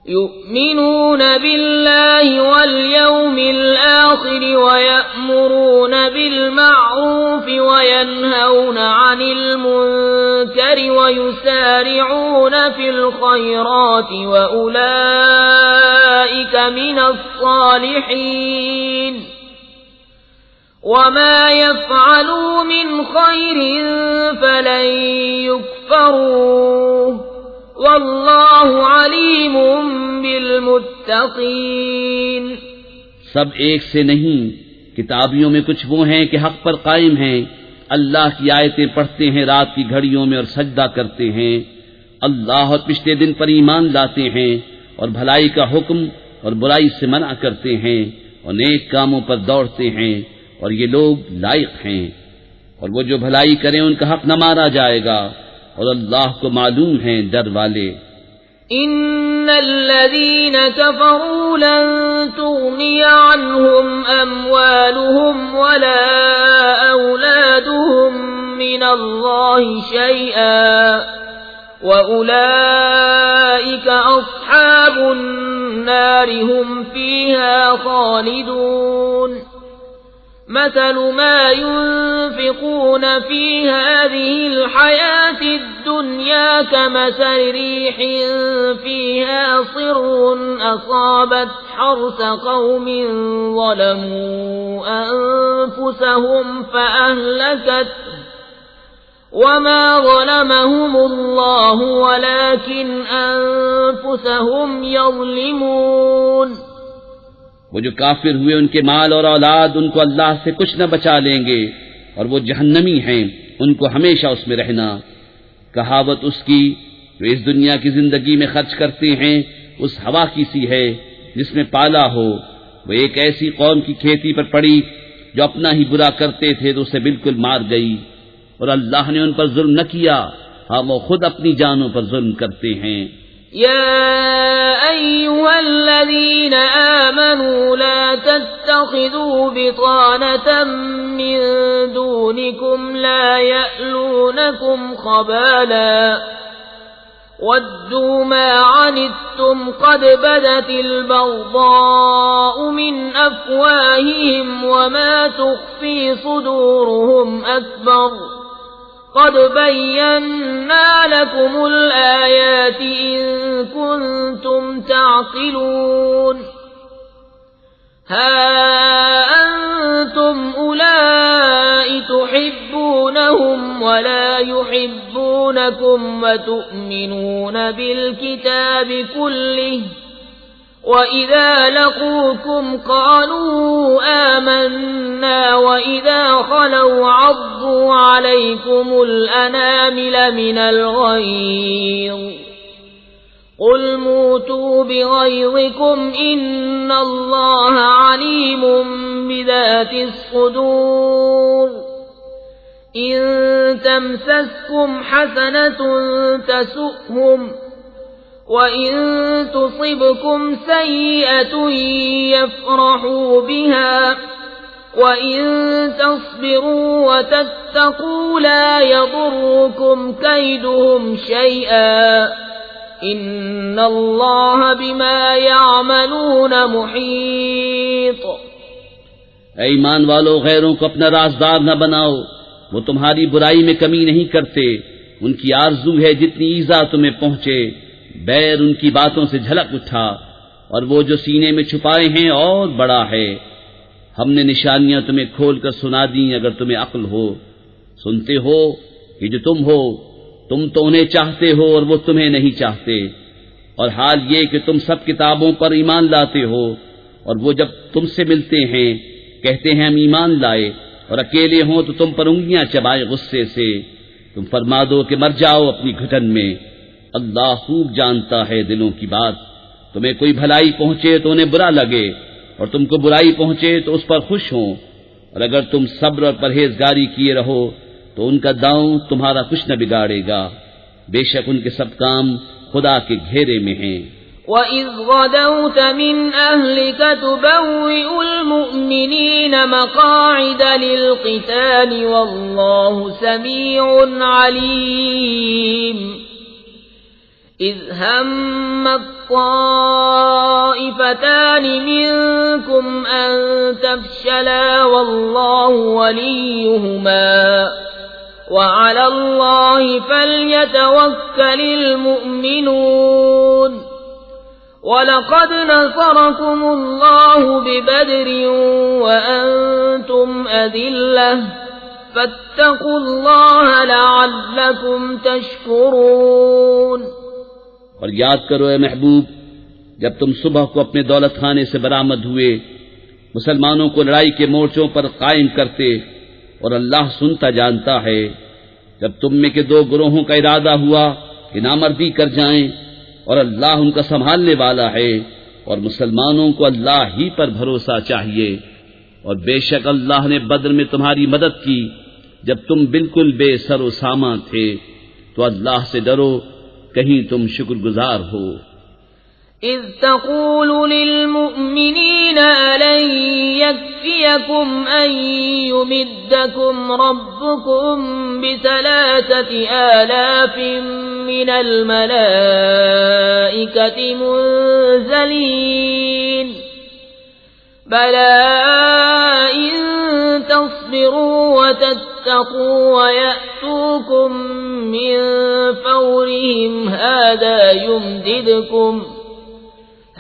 يؤمنون بالله واليوم الآخر ويأمرون بالمعروف وينهون عن المنكر ويسارعون في الخيرات وأولئك من الصالحين وما يفعلوا من خير فلن يكفروه واللہ علیم بالمتقین۔ سب ایک سے نہیں، کتابیوں میں کچھ وہ ہیں کہ حق پر قائم ہیں، اللہ کی آیتیں پڑھتے ہیں رات کی گھڑیوں میں اور سجدہ کرتے ہیں، اللہ اور پچھلے دن پر ایمان لاتے ہیں اور بھلائی کا حکم اور برائی سے منع کرتے ہیں اور نیک کاموں پر دوڑتے ہیں، اور یہ لوگ لائق ہیں، اور وہ جو بھلائی کریں ان کا حق نہ مارا جائے گا، اور اللہ کو معلوم ہیں ڈر والے۔ ان الذين كفروا لن تغني عنهم اموالهم ولا اولادهم من الله شيئا واولئك اصحاب النار هم فيها خالدون۔ مثل ما ينفقون في هذه الحياة الدنيا كمثل ريح فيها صر أصابت حرث قوم ظلموا أنفسهم فأهلكته وما ظلمهم الله ولكن أنفسهم يظلمون۔ وہ جو کافر ہوئے ان کے مال اور اولاد ان کو اللہ سے کچھ نہ بچا لیں گے، اور وہ جہنمی ہیں، ان کو ہمیشہ اس میں رہنا۔ کہاوت اس کی جو اس دنیا کی زندگی میں خرچ کرتے ہیں اس ہوا کی سی ہے جس میں پالا ہو، وہ ایک ایسی قوم کی کھیتی پر پڑی جو اپنا ہی برا کرتے تھے تو اسے بالکل مار گئی، اور اللہ نے ان پر ظلم نہ کیا، ہاں وہ خود اپنی جانوں پر ظلم کرتے ہیں۔ يا أيها الذين آمنوا لا تتخذوا بطانة من دونكم لا يألونكم خبالا ودوا ما عنتم قد بدت البغضاء من أفواههم وما تخفي صدورهم أكبر قد بينا لكم الآيات إن كنتم تعقلون۔ ها أنتم أولئك تحبونهم ولا يحبونكم وتؤمنون بالكتاب كله وَإِذَا لَقُوكُمْ قَالُوا آمَنَّا وَإِذَا خَلَوْا عَضُّوا عَلَيْكُمُ الْأَنَامِلَ مِنَ الْغَيْظِ قُلْ مُوتُوا بِغَيْظِكُمْ إِنَّ اللَّهَ عَلِيمٌ بِذَاتِ الصُّدُورِ إِن تَمْسَسْكُمْ حَسَنَةٌ تَسُؤْهُمْ وَإِن تُصِبْكُمْ سَيِّئَةٌ يَفْرَحُوا بِهَا وَإِن تَصْبِرُوا وَتَتَّقُوا لَا يَضُرُّكُمْ كَيْدُهُمْ شَيْئًا إِنَّ اللَّهَ بِمَا يَعْمَلُونَ مُحِيطٌ۔ اے ایمان والو، غیروں کو اپنا رازدار نہ بناؤ، وہ تمہاری برائی میں کمی نہیں کرتے، ان کی آرزو ہے جتنی ایذا تمہیں پہنچے، بیر ان کی باتوں سے جھلک اٹھا، اور وہ جو سینے میں چھپائے ہیں اور بڑا ہے۔ ہم نے نشانیاں تمہیں کھول کر سنا دیں اگر تمہیں عقل ہو۔ سنتے ہو کہ جو تم ہو، تم تو انہیں چاہتے ہو اور وہ تمہیں نہیں چاہتے، اور حال یہ کہ تم سب کتابوں پر ایمان لاتے ہو، اور وہ جب تم سے ملتے ہیں کہتے ہیں ہم ایمان لائے، اور اکیلے ہوں تو تم پر انگلیاں چبائے غصے سے۔ تم فرما دو کہ مر جاؤ اپنی گھٹن میں، اللہ خوب جانتا ہے دلوں کی بات۔ تمہیں کوئی بھلائی پہنچے تو انہیں برا لگے، اور تم کو برائی پہنچے تو اس پر خوش ہوں، اور اگر تم صبر اور پرہیزگاری کیے رہو تو ان کا داؤں تمہارا کچھ نہ بگاڑے گا، بے شک ان کے سب کام خدا کے گھیرے میں ہیں۔ وَإِذْ غَدَوْتَ مِنْ أَهْلِكَ تُبَوِّئُ الْمُؤْمِنِينَ مَقَاعِدَ لِلْقِتَالِ وَاللَّهُ سَمِيعٌ عَلِيمٌ۔ إِذْ هَمَّ الطَّائِفَتَانِ مِنْكُمْ أَنْ تَفْشَلَا وَاللَّهُ وَلِيُّهُمَا وَعَلَى اللَّهِ فَلْيَتَوَكَّلِ الْمُؤْمِنُونَ۔ وَلَقَدْ نَصَرَكُمُ اللَّهُ بِبَدْرٍ وَأَنْتُمْ أَذِلَّةٌ فَاتَّقُوا اللَّهَ لَعَلَّكُمْ تَشْكُرُونَ۔ اور یاد کرو اے محبوب، جب تم صبح کو اپنے دولت خانے سے برآمد ہوئے، مسلمانوں کو لڑائی کے مورچوں پر قائم کرتے، اور اللہ سنتا جانتا ہے، جب تم میں کے دو گروہوں کا ارادہ ہوا کہ نامردی کر جائیں، اور اللہ ان کا سنبھالنے والا ہے، اور مسلمانوں کو اللہ ہی پر بھروسہ چاہیے، اور بے شک اللہ نے بدر میں تمہاری مدد کی جب تم بالکل بے سر و سامان تھے، تو اللہ سے ڈرو کہیں تم شکر گزار ہو۔ إِذْ تَقُولُ لِلْمُؤْمِنِينَ أَلَنْ يَكْفِيَكُمْ أَنْ يُمِدَّكُمْ رَبُّكُمْ ب3,000 مِّنَ الْمَلَائِكَةِ مُنزَلِينَ بَلَىٰ إِن تَصْبِرُوا وَتَتَّقُوا وَيَأْتُوكُم مِّن فَوْرِهِمْ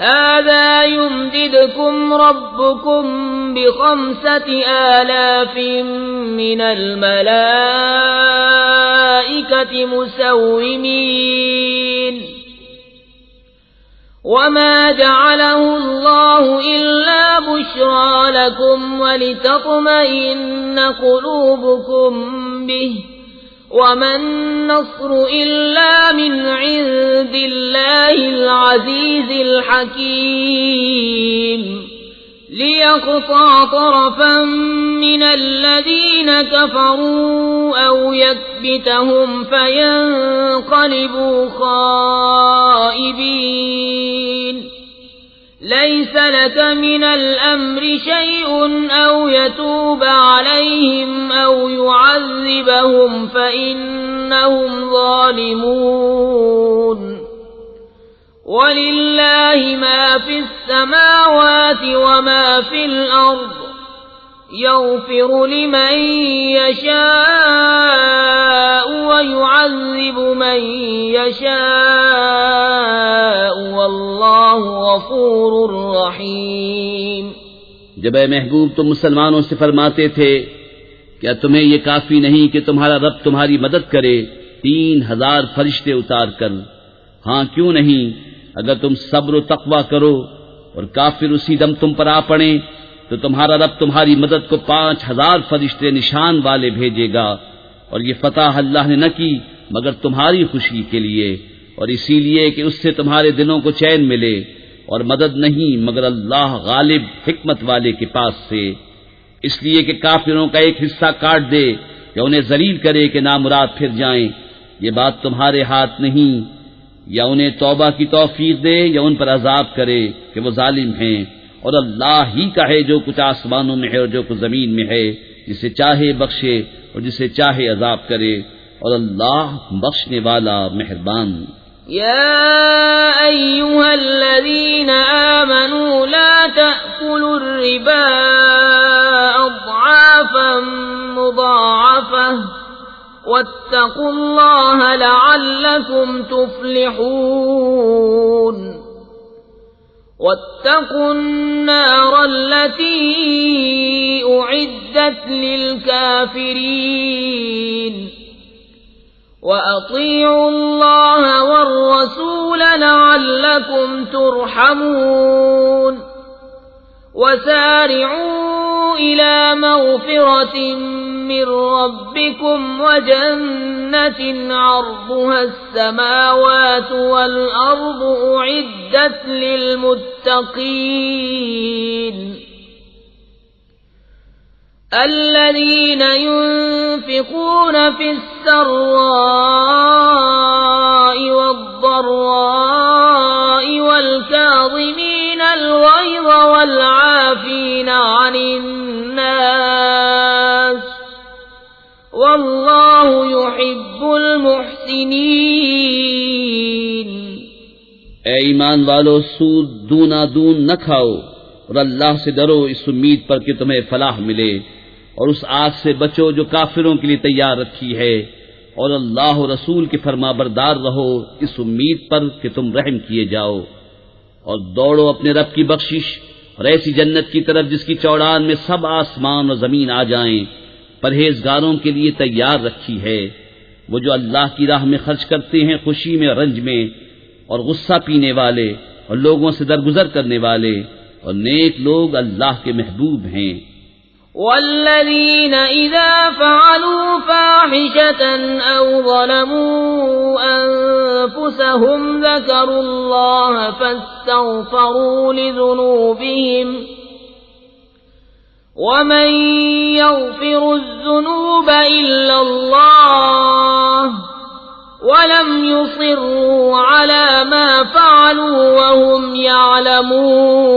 هَٰذَا يُمْدِدْكُمْ رَبُّكُم ب5,000 مِّنَ الْمَلَائِكَةِ مُسَوِّمِينَ وَمَا جَعَلَهُ اللَّهُ إِلَّا بُشْرَىٰ لَكُمْ وَلِتَطْمَئِنَّ قُلُوبُكُم بِهِ وَمَا النَّصْرُ إِلَّا مِنْ عِندِ اللَّهِ الْعَزِيزِ الْحَكِيمِ لِيَقْطَعَ طَرَفًا مِّنَ الَّذِينَ كَفَرُوا أَوْ يَكْبِتَهُمْ فَيَنقَلِبُوا خَائِبِينَ لَيْسَ لَكَ مِنَ الْأَمْرِ شَيْءٌ أَوْ يَتُوبَ عَلَيْهِمْ أَوْ يُعَذِّبَهُمْ فَإِنَّهُمْ ظَالِمُونَ وَلِلَّهِ مَا فِي السَّمَاوَاتِ وَمَا فِي الْأَرْضِ يَغْفِرُ لِمَن يَشَاءُ وَيُعَذِّبُ مَن يَشَاءُ وَاللَّهُ غَفُورٌ رَّحِيمٌ۔ جب اے محبوب تم مسلمانوں سے فرماتے تھے کیا تمہیں یہ کافی نہیں کہ تمہارا رب تمہاری مدد کرے 3,000 فرشتے اتار کر؟ ہاں کیوں نہیں، اگر تم صبر و تقوی کرو اور کافر اسی دم تم پر آ پڑیں تو تمہارا رب تمہاری مدد کو 5000 فرشتے نشان والے بھیجے گا، اور یہ فتح اللہ نے نہ کی مگر تمہاری خوشی کے لیے، اور اسی لیے کہ اس سے تمہارے دلوں کو چین ملے، اور مدد نہیں مگر اللہ غالب حکمت والے کے پاس سے، اس لیے کہ کافروں کا ایک حصہ کاٹ دے یا انہیں ذلیل کرے کہ نامراد پھر جائیں، یہ بات تمہارے ہاتھ نہیں، یا انہیں توبہ کی توفیق دے یا ان پر عذاب کرے کہ وہ ظالم ہیں، اور اللہ ہی کا ہے جو کچھ آسمانوں میں ہے اور جو کچھ زمین میں ہے، جسے چاہے بخشے اور جسے چاہے عذاب کرے، اور اللہ بخشنے والا مہربان۔ يا أيها الذين آمنوا لا تأكلوا الربا أضعافا مضاعفة واتقوا الله لعلكم تفلحون واتقوا النار التي أعدت للكافرين وأطيعوا الله والرسول لعلكم ترحمون وسارعوا إلى مغفرة من ربكم وجنة عرضها السماوات والأرض أعدت للمتقين الذين ينفقون في السراء والضراء والكاظمين الغيظ والعافين عن الناس والله يحب المحسنين۔ اے ایمان والو، سود دونا دون نہ کھاؤ، اور اللہ سے ڈرو اس امید پر کہ تمہیں فلاح ملے، اور اس آگ سے بچو جو کافروں کے لیے تیار رکھی ہے، اور اللہ و رسول کے فرما بردار رہو اس امید پر کہ تم رحم کیے جاؤ، اور دوڑو اپنے رب کی بخشش اور ایسی جنت کی طرف جس کی چوڑان میں سب آسمان اور زمین آ جائیں، پرہیزگاروں کے لیے تیار رکھی ہے۔ وہ جو اللہ کی راہ میں خرچ کرتے ہیں خوشی میں رنج میں، اور غصہ پینے والے اور لوگوں سے درگزر کرنے والے، اور نیک لوگ اللہ کے محبوب ہیں۔ والذين إذا فعلوا فاحشة أو ظلموا أنفسهم ذكروا الله فاستغفروا لذنوبهم ومن يغفر الذنوب إلا الله ولم يصروا على ما فعلوا وهم يعلمون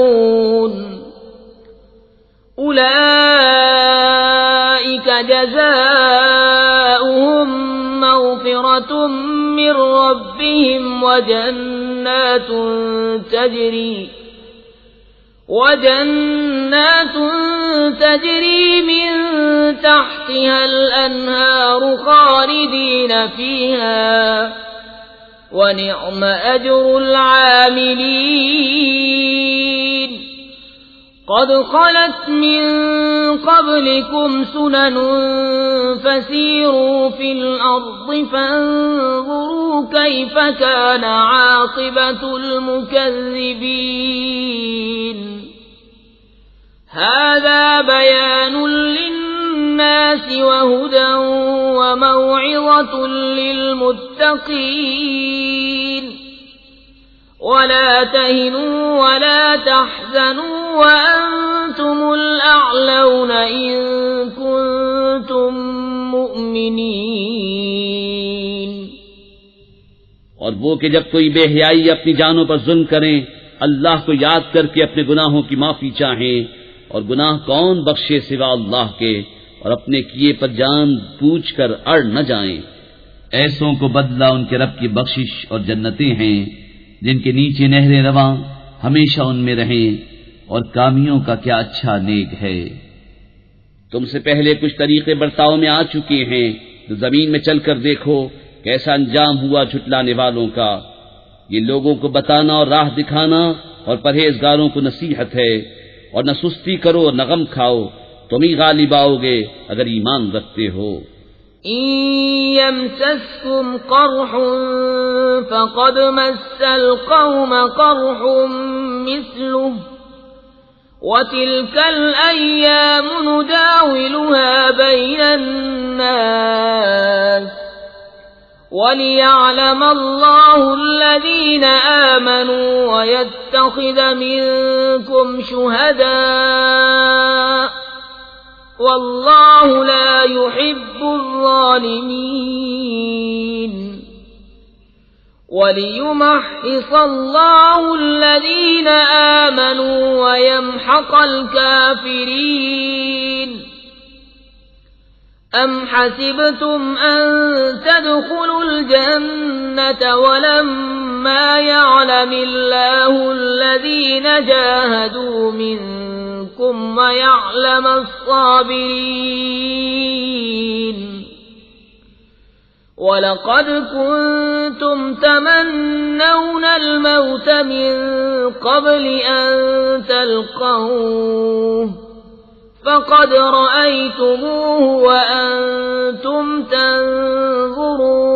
أولئك جزاؤهم مغفرة من ربهم وجنات تجري من تحتها الأنهار خالدين فيها ونعم أجر العاملين۔ قد خلت من قبلكم سنن فسيروا في الأرض فانظروا كيف كان عاقبة المكذبين۔ هذا بيان للناس وهدى وموعظة للمتقين ولا تهنوا ولا تحزنوا وأنتم الأعلون إن كنتم مؤمنين۔ اور وہ کہ جب کوئی بے حیائی اپنی جانوں پر ظلم کریں اللہ کو یاد کر کے اپنے گناہوں کی معافی چاہیں، اور گناہ کون بخشے سوا اللہ کے، اور اپنے کیے پر جان پوچھ کر اڑ نہ جائیں، ایسوں کو بدلہ ان کے رب کی بخشش اور جنتیں ہیں جن کے نیچے نہریں رواں ہمیشہ ان میں رہیں، اور کامیوں کا کیا اچھا نیک ہے۔ تم سے پہلے کچھ طریقے برتاؤ میں آ چکے ہیں، تو زمین میں چل کر دیکھو کیسا انجام ہوا جھٹلانے والوں کا۔ یہ لوگوں کو بتانا اور راہ دکھانا اور پرہیزگاروں کو نصیحت ہے، اور نہ سستی کرو اور نہ غم کھاؤ، تم ہی غالب آؤ گے اگر ایمان رکھتے ہو۔ إن يمسسكم قرح فقد مس القوم قرح مثله وتلك الأيام نداولها بين الناس وليعلم الله الذين آمنوا ويتخذ منكم شهداء والله لا يحب الظالمين وليمحص الله الذين آمنوا ويمحق الكافرين أم حسبتم أن تدخلوا الجنة ولما يعلم الله الذين جاهدوا منكم ويعلم الصابرين ولقد كنتم تمنون الموت من قبل أن تلقوه فقد رأيتموه وأنتم تنظرون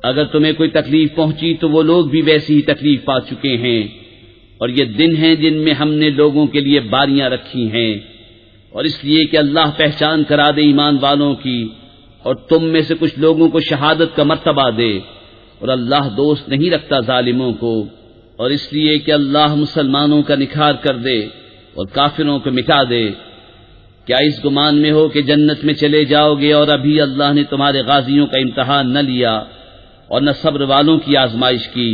اگر تمہیں کوئی تکلیف پہنچی تو وہ لوگ بھی ویسی ہی تکلیف پا چکے ہیں، اور یہ دن ہیں جن میں ہم نے لوگوں کے لیے باریاں رکھی ہیں، اور اس لیے کہ اللہ پہچان کرا دے ایمان والوں کی اور تم میں سے کچھ لوگوں کو شہادت کا مرتبہ دے، اور اللہ دوست نہیں رکھتا ظالموں کو، اور اس لیے کہ اللہ مسلمانوں کا نکھار کر دے اور کافروں کو مٹا دے۔ کیا اس گمان میں ہو کہ جنت میں چلے جاؤ گے اور ابھی اللہ نے تمہارے غازیوں کا امتحان نہ لیا اور نہ صبر والوں کی آزمائش کی،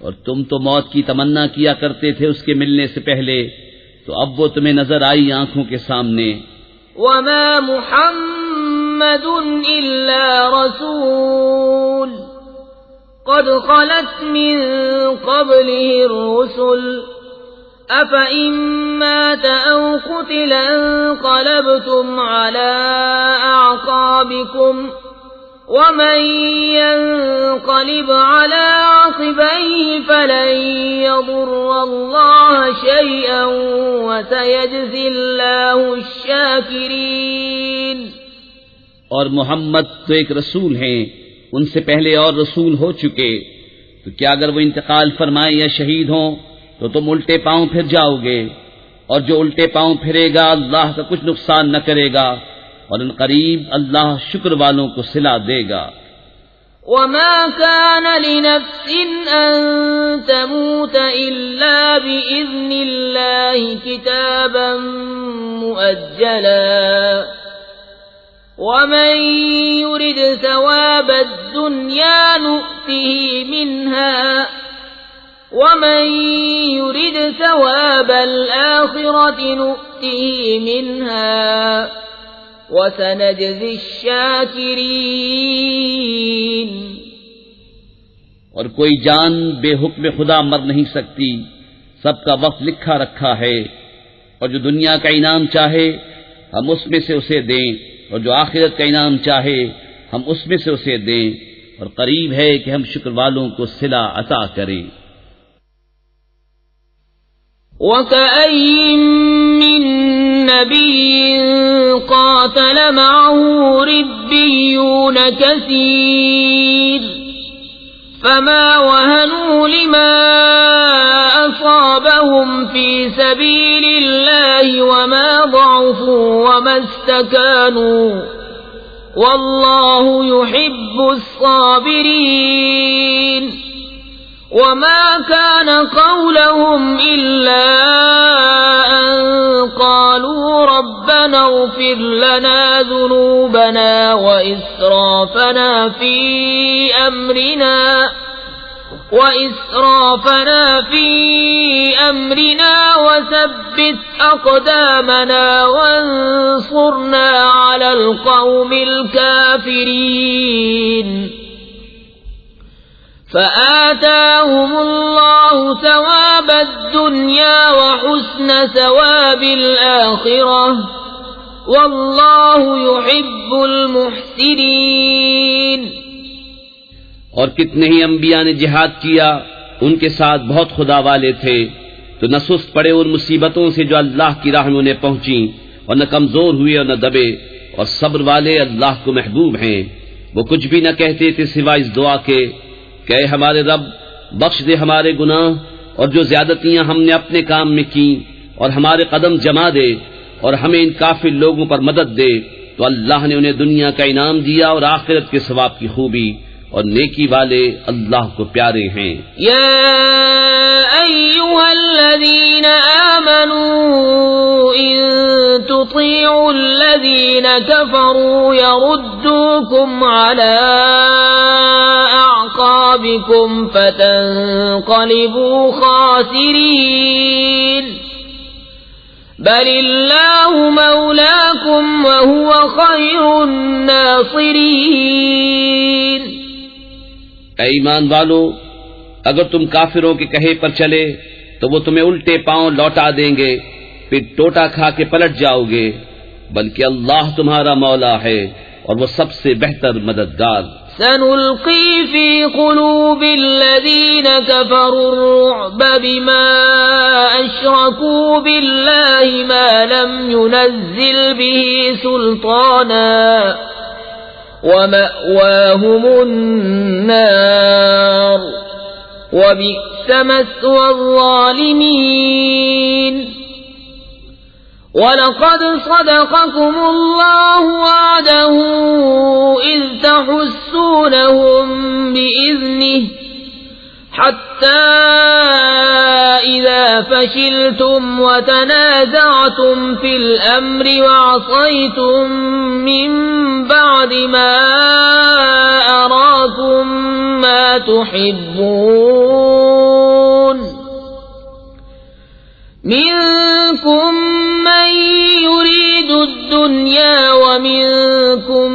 اور تم تو موت کی تمنا کیا کرتے تھے اس کے ملنے سے پہلے، تو اب وہ تمہیں نظر آئی آنکھوں کے سامنے۔ وما محمد إلا رسول قد خلت من قبله الرسل أفإن مات أو قتل انقلبتم على أعقابكم ومن ينقلب على عقبيه فلن يضر الله شيئا وسيجزي الله الشاكرين۔ اور محمد تو ایک رسول ہیں، ان سے پہلے اور رسول ہو چکے، تو کیا اگر وہ انتقال فرمائیں یا شہید ہوں تو تم الٹے پاؤں پھر جاؤ گے، اور جو الٹے پاؤں پھرے گا اللہ کا کچھ نقصان نہ کرے گا، اور ان قریب اللہ شکر والوں کو صلہ دے گا۔ وما كان لنفس أن تموت إلا بإذن الله كتابا مؤجلا ومن يرد ثواب الدنيا نؤته منها ومن يرد ثواب الآخرة نؤته منها وَسَنَجْزِي الشَّاكِرِينَ۔ اور کوئی جان بے حکم خدا مر نہیں سکتی، سب کا وقت لکھا رکھا ہے، اور جو دنیا کا انعام چاہے ہم اس میں سے اسے دیں، اور جو آخرت کا انعام چاہے ہم اس میں سے اسے دیں، اور قریب ہے کہ ہم شکر والوں کو صلہ عطا کریں۔ وَكَأَيٍّ مِّن نَّبِيٍّ قَاتَلَ مَعَهُ رِبِّيُّونَ كَثِيرٌ فَمَا وَهَنُوا لِمَا أَصَابَهُمْ فِي سَبِيلِ اللَّهِ وَمَا ضَعُفُوا وَمَا اسْتَكَانُوا وَاللَّهُ يُحِبُّ الصَّابِرِينَ۔ وما كان قولهم إلا أن قالوا ربنا اغفر لنا ذنوبنا وإسرافنا في أمرنا وثبت أقدامنا وانصرنا على القوم الكافرين۔ فآتاهم الله ثواب الدنيا وحسن ثواب الآخرة والله يحب المحسنين۔ اور کتنے ہی انبیاء نے جہاد کیا، ان کے ساتھ بہت خدا والے تھے، تو نہ سست پڑے ان مصیبتوں سے جو اللہ کی راہ میں انہیں پہنچیں، اور نہ کمزور ہوئے اور نہ دبے، اور صبر والے اللہ کو محبوب ہیں۔ وہ کچھ بھی نہ کہتے تھے سوائے اس دعا کے کہ اے ہمارے رب بخش دے ہمارے گناہ اور جو زیادتیاں ہم نے اپنے کام میں کی، اور ہمارے قدم جما دے اور ہمیں ان کافر لوگوں پر مدد دے، تو اللہ نے انہیں دنیا کا انعام دیا اور آخرت کے ثواب کی خوبی، اور نیکی والے اللہ کو پیارے ہیں۔ یا ایھا الذین آمنوا ان تطیعوا الذین کفروا یردوکم علی اعقابکم فتنقلبوا خاسرین بل اللہ مولاکم وہو خیر الناصرین۔ اے ایمان والو، اگر تم کافروں کے کہے پر چلے تو وہ تمہیں الٹے پاؤں لوٹا دیں گے، پھر ٹوٹا کھا کے پلٹ جاؤ گے، بلکہ اللہ تمہارا مولا ہے اور وہ سب سے بہتر مددگار۔ سنلقی فی قلوب الذین کفروا الرعب بما اشرکوا باللہ ما لم ينزل به سلطانا ومأواهم النار وبئس مثوى الظالمين۔ وَلَقَدْ صَدَقَكُمُ اللَّهُ وَعْدَهُ إِذْ تَحُسُّونَهُم بِإِذْنِهِ حَتَّى إِذَا فَشِلْتُمْ وَتَنَازَعْتُمْ فِي الْأَمْرِ وَعَصَيْتُمْ مِنْ بَعْدِ مَا أَرَاكُمْ مَا تُحِبُّونَ منكم من يريد الدنيا ومنكم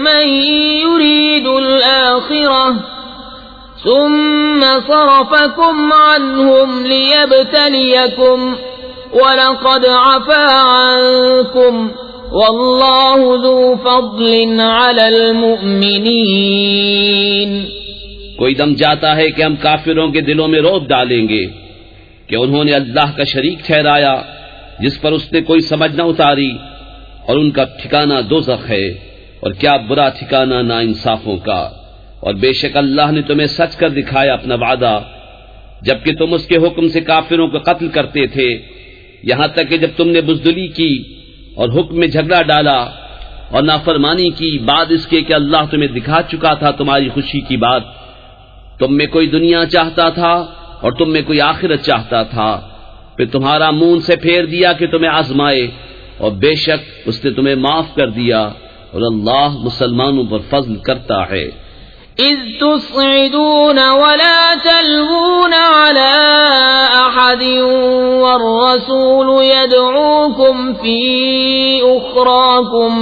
من يريد الآخرة ثم صرفكم عنهم ليبتليكم ولقد عفا عنكم والله ذو فضل على المؤمنين۔ کوئی دم جاتا ہے کہ ہم کافروں کے دلوں میں رعب ڈالیں گے کہ انہوں نے اللہ کا شریک ٹھہرایا جس پر اس نے کوئی سمجھ نہ اتاری، اور ان کا ٹھکانہ دوزخ ہے، اور کیا برا ٹھکانہ ناانصافوں کا۔ اور بے شک اللہ نے تمہیں سچ کر دکھایا اپنا وعدہ، جبکہ تم اس کے حکم سے کافروں کو قتل کرتے تھے، یہاں تک کہ جب تم نے بزدلی کی اور حکم میں جھگڑا ڈالا اور نافرمانی کی، بعد اس کے کہ اللہ تمہیں دکھا چکا تھا تمہاری خوشی کی بات۔ تم میں کوئی دنیا چاہتا تھا اور تم میں کوئی آخرت چاہتا تھا، پھر تمہارا منہ سے پھیر دیا کہ تمہیں آزمائے، اور بے شک اس نے تمہیں معاف کر دیا، اور اللہ مسلمانوں پر فضل کرتا ہے۔ اذ تصعدون ولا تلوون على احد والرسول يدعوكم في اخراكم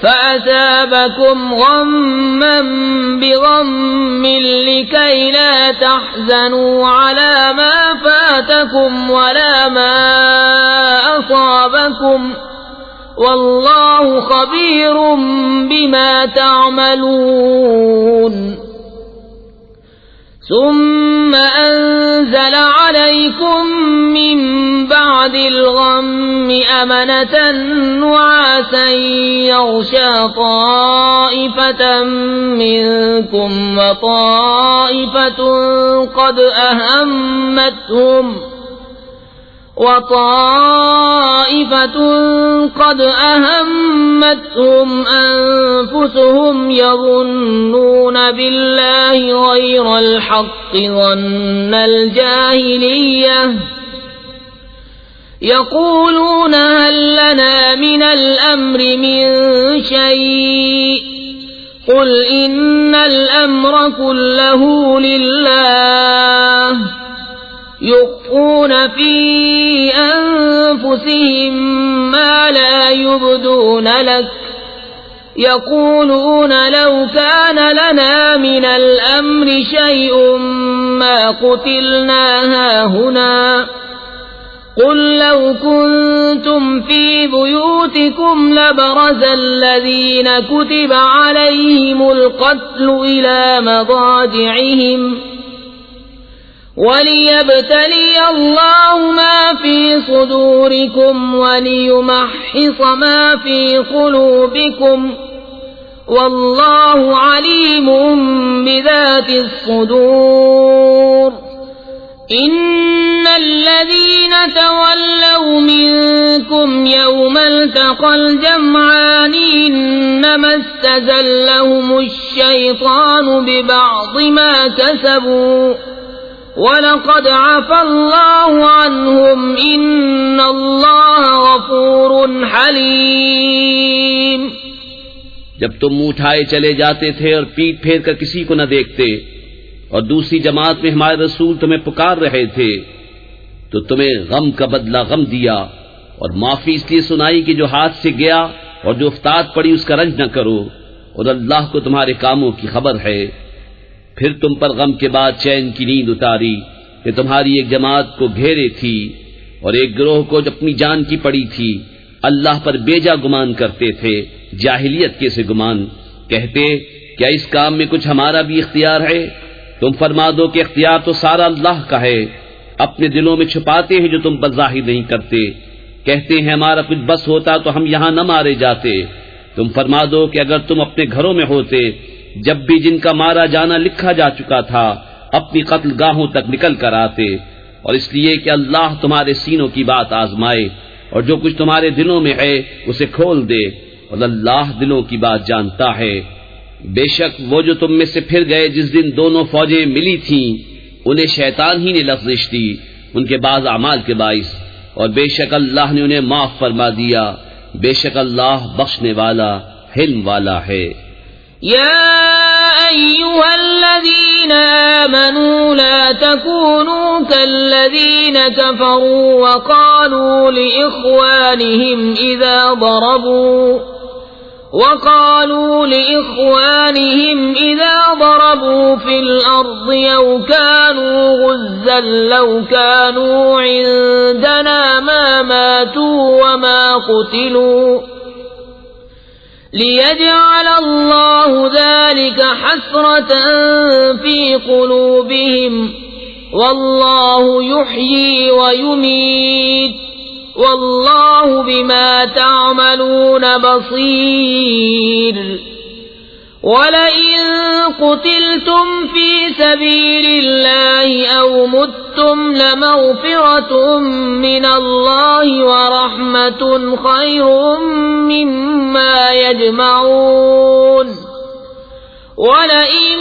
فأثابكم غما بغم لكي لا تحزنوا على ما فاتكم ولا ما أصابكم والله خبير بما تعملون۔ ثم أنزل عليكم من بعد الغم أمنة نعاسا يغشى طائفة منكم وطائفة قد أهمتهم أنفسهم يظنون بالله غير الحق ظن الجاهلية يقولون هل لنا من الأمر من شيء قل إن الأمر كله لله يخفون في أنفسهم ما لا يبدون لك يقولون لو كان لنا من الأمر شيء ما قتلنا هاهنا قل لو كنتم في بيوتكم لبرز الذين كتب عليهم القتل إلى مضاجعهم وليبتلي الله ما في صدوركم وليمحص ما في قلوبكم والله عليم بذات الصدور إن الذين تولوا منكم يوم التقى الجمعان إنما استزلهم الشيطان ببعض ما كسبوا وَلَقَدْ عَفَا اللَّهُ عَنْهُمْ إِنَّ اللَّهَ غَفُورٌ حَلِيمٌ۔ جب تم منہ اٹھائے چلے جاتے تھے اور پیٹ پھیر کر کسی کو نہ دیکھتے اور دوسری جماعت میں ہمارے رسول تمہیں پکار رہے تھے تو تمہیں غم کا بدلہ غم دیا اور معافی اس لیے سنائی کہ جو ہاتھ سے گیا اور جو افتاد پڑی اس کا رنج نہ کرو اور اللہ کو تمہارے کاموں کی خبر ہے۔ پھر تم پر غم کے بعد چین کی نیند اتاری کہ تمہاری ایک جماعت کو گھیرے تھی اور ایک گروہ کو جو اپنی جان کی پڑی تھی اللہ پر بیجا گمان کرتے تھے، جاہلیت کے سے گمان، کہتے کیا اس کام میں کچھ ہمارا بھی اختیار ہے؟ تم فرما دو کہ اختیار تو سارا اللہ کا ہے، اپنے دلوں میں چھپاتے ہیں جو تم پر ظاہر نہیں کرتے، کہتے ہیں ہمارا کچھ بس ہوتا تو ہم یہاں نہ مارے جاتے۔ تم فرما دو کہ اگر تم اپنے گھروں میں ہوتے جب بھی جن کا مارا جانا لکھا جا چکا تھا اپنی قتل گاہوں تک نکل کر آتے، اور اس لیے کہ اللہ تمہارے سینوں کی بات آزمائے اور جو کچھ تمہارے دلوں میں ہے اسے کھول دے، اور اللہ دلوں کی بات جانتا ہے۔ بے شک وہ جو تم میں سے پھر گئے جس دن دونوں فوجیں ملی تھیں انہیں شیطان ہی نے لغزش دی ان کے بعض اعمال کے باعث، اور بے شک اللہ نے انہیں معاف فرما دیا، بے شک اللہ بخشنے والا حلم والا ہے۔ يا أيها الذين آمنوا لا تكونوا كالذين كفروا وقالوا لإخوانهم إذا ضربوا في الأرض أو كانوا غزا لو كانوا عندنا ما ماتوا وما قتلوا ليجعل الله ذلك حسرة في قلوبهم والله يحيي ويميت والله بما تعملون بصير ولئن قتلتم في سبيل الله أو متم لمغفرة من الله ورحمة خير مما يجمعون ولئن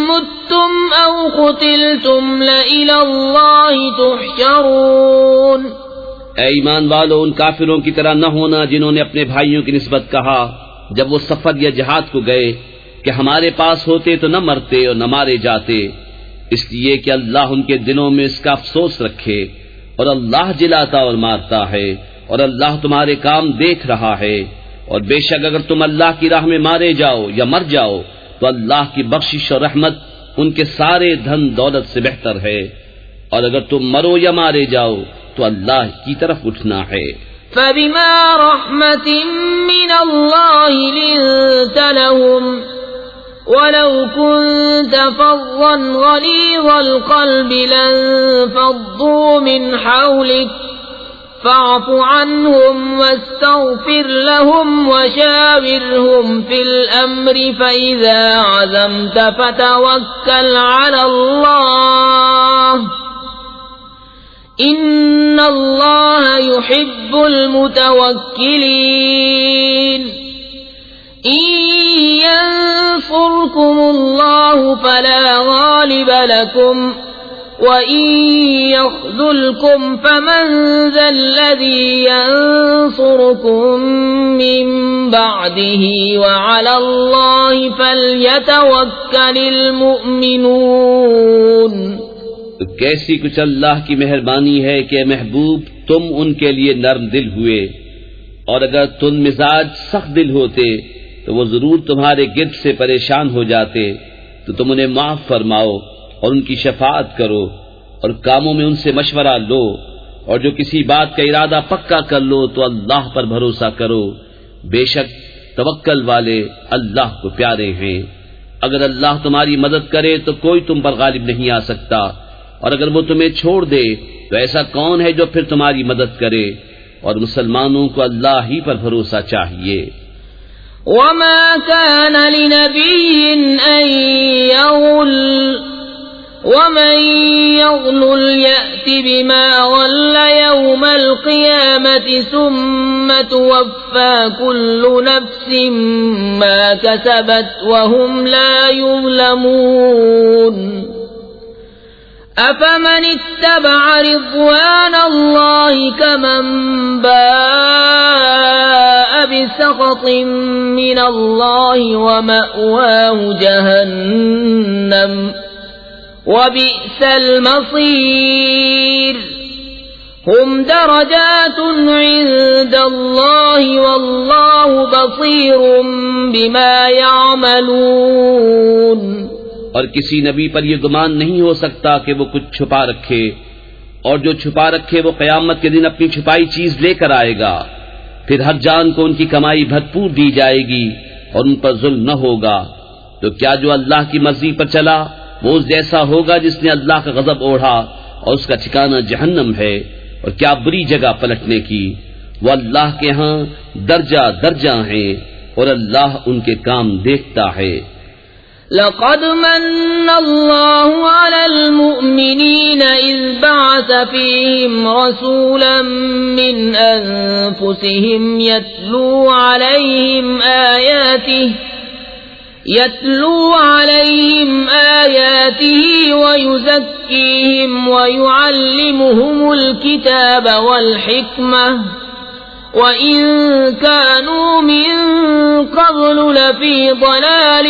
متم أو قتلتم لإلى الله تحشرون۔ اے ایمان والو، ان کافروں کی طرح نہ ہونا جنہوں نے اپنے بھائیوں کی نسبت کہا جب وہ سفر یا جہاد کو گئے کہ ہمارے پاس ہوتے تو نہ مرتے اور نہ مارے جاتے، اس لیے کہ اللہ ان کے دلوں میں اس کا افسوس رکھے، اور اللہ جلاتا اور مارتا ہے، اور اللہ تمہارے کام دیکھ رہا ہے، اور بے شک اگر تم اللہ کی راہ میں مارے جاؤ یا مر جاؤ تو اللہ کی بخشش اور رحمت ان کے سارے دھن دولت سے بہتر ہے، اور اگر تم مرو یا مارے جاؤ تو اللہ کی طرف اٹھنا ہے۔ فبما رحمة من الله لنت لهم ولو كنت فظا غليظ القلب لانفضوا من حولك فاعف عنهم واستغفر لهم وشاورهم في الأمر فإذا عزمت فتوكل على الله إن الله يحب المتوكلين۔ إن ينصركم الله فلا غالب لكم وإن يخذلكم فمن ذا الذي ينصركم من بعده وعلى الله فليتوكل المؤمنون۔ تو کیسی کچھ اللہ کی مہربانی ہے کہ محبوب تم ان کے لیے نرم دل ہوئے، اور اگر تم مزاج سخت دل ہوتے تو وہ ضرور تمہارے گرد سے پریشان ہو جاتے، تو تم انہیں معاف فرماؤ اور ان کی شفاعت کرو اور کاموں میں ان سے مشورہ لو، اور جو کسی بات کا ارادہ پکا کر لو تو اللہ پر بھروسہ کرو، بے شک توکل والے اللہ کو پیارے ہیں۔ اگر اللہ تمہاری مدد کرے تو کوئی تم پر غالب نہیں آ سکتا، اور اگر وہ تمہیں چھوڑ دے تو ایسا کون ہے جو پھر تمہاری مدد کرے، اور مسلمانوں کو اللہ ہی پر بھروسہ چاہیے۔ وما كان لنبي أن يغل ومن يغل يأت بما غل يوم القيامة ثم توفى كل نفس ما كسبت وهم لا يظلمون أفمن اتبع رضوان الله كمن باء بسخط من الله ومأواه جهنم وبئس المصير هم درجات عند الله والله بصير بما يعملون۔ اور کسی نبی پر یہ گمان نہیں ہو سکتا کہ وہ کچھ چھپا رکھے، اور جو چھپا رکھے وہ قیامت کے دن اپنی چھپائی چیز لے کر آئے گا، پھر ہر جان کو ان کی کمائی بھرپور دی جائے گی اور ان پر ظلم نہ ہوگا۔ تو کیا جو اللہ کی مرضی پر چلا وہ اس جیسا ہوگا جس نے اللہ کا غضب اوڑھا اور اس کا ٹھکانہ جہنم ہے، اور کیا بری جگہ پلٹنے کی۔ وہ اللہ کے ہاں درجہ درجہ ہیں اور اللہ ان کے کام دیکھتا ہے۔ لقد من الله على المؤمنين إذ بعث فيهم رسولا من أنفسهم يتلو عليهم آياته ويزكيهم ويعلمهم الكتاب والحكمة وَإِن كَانُوا مِن قَبْلُ لَفِي ضَلَالٍ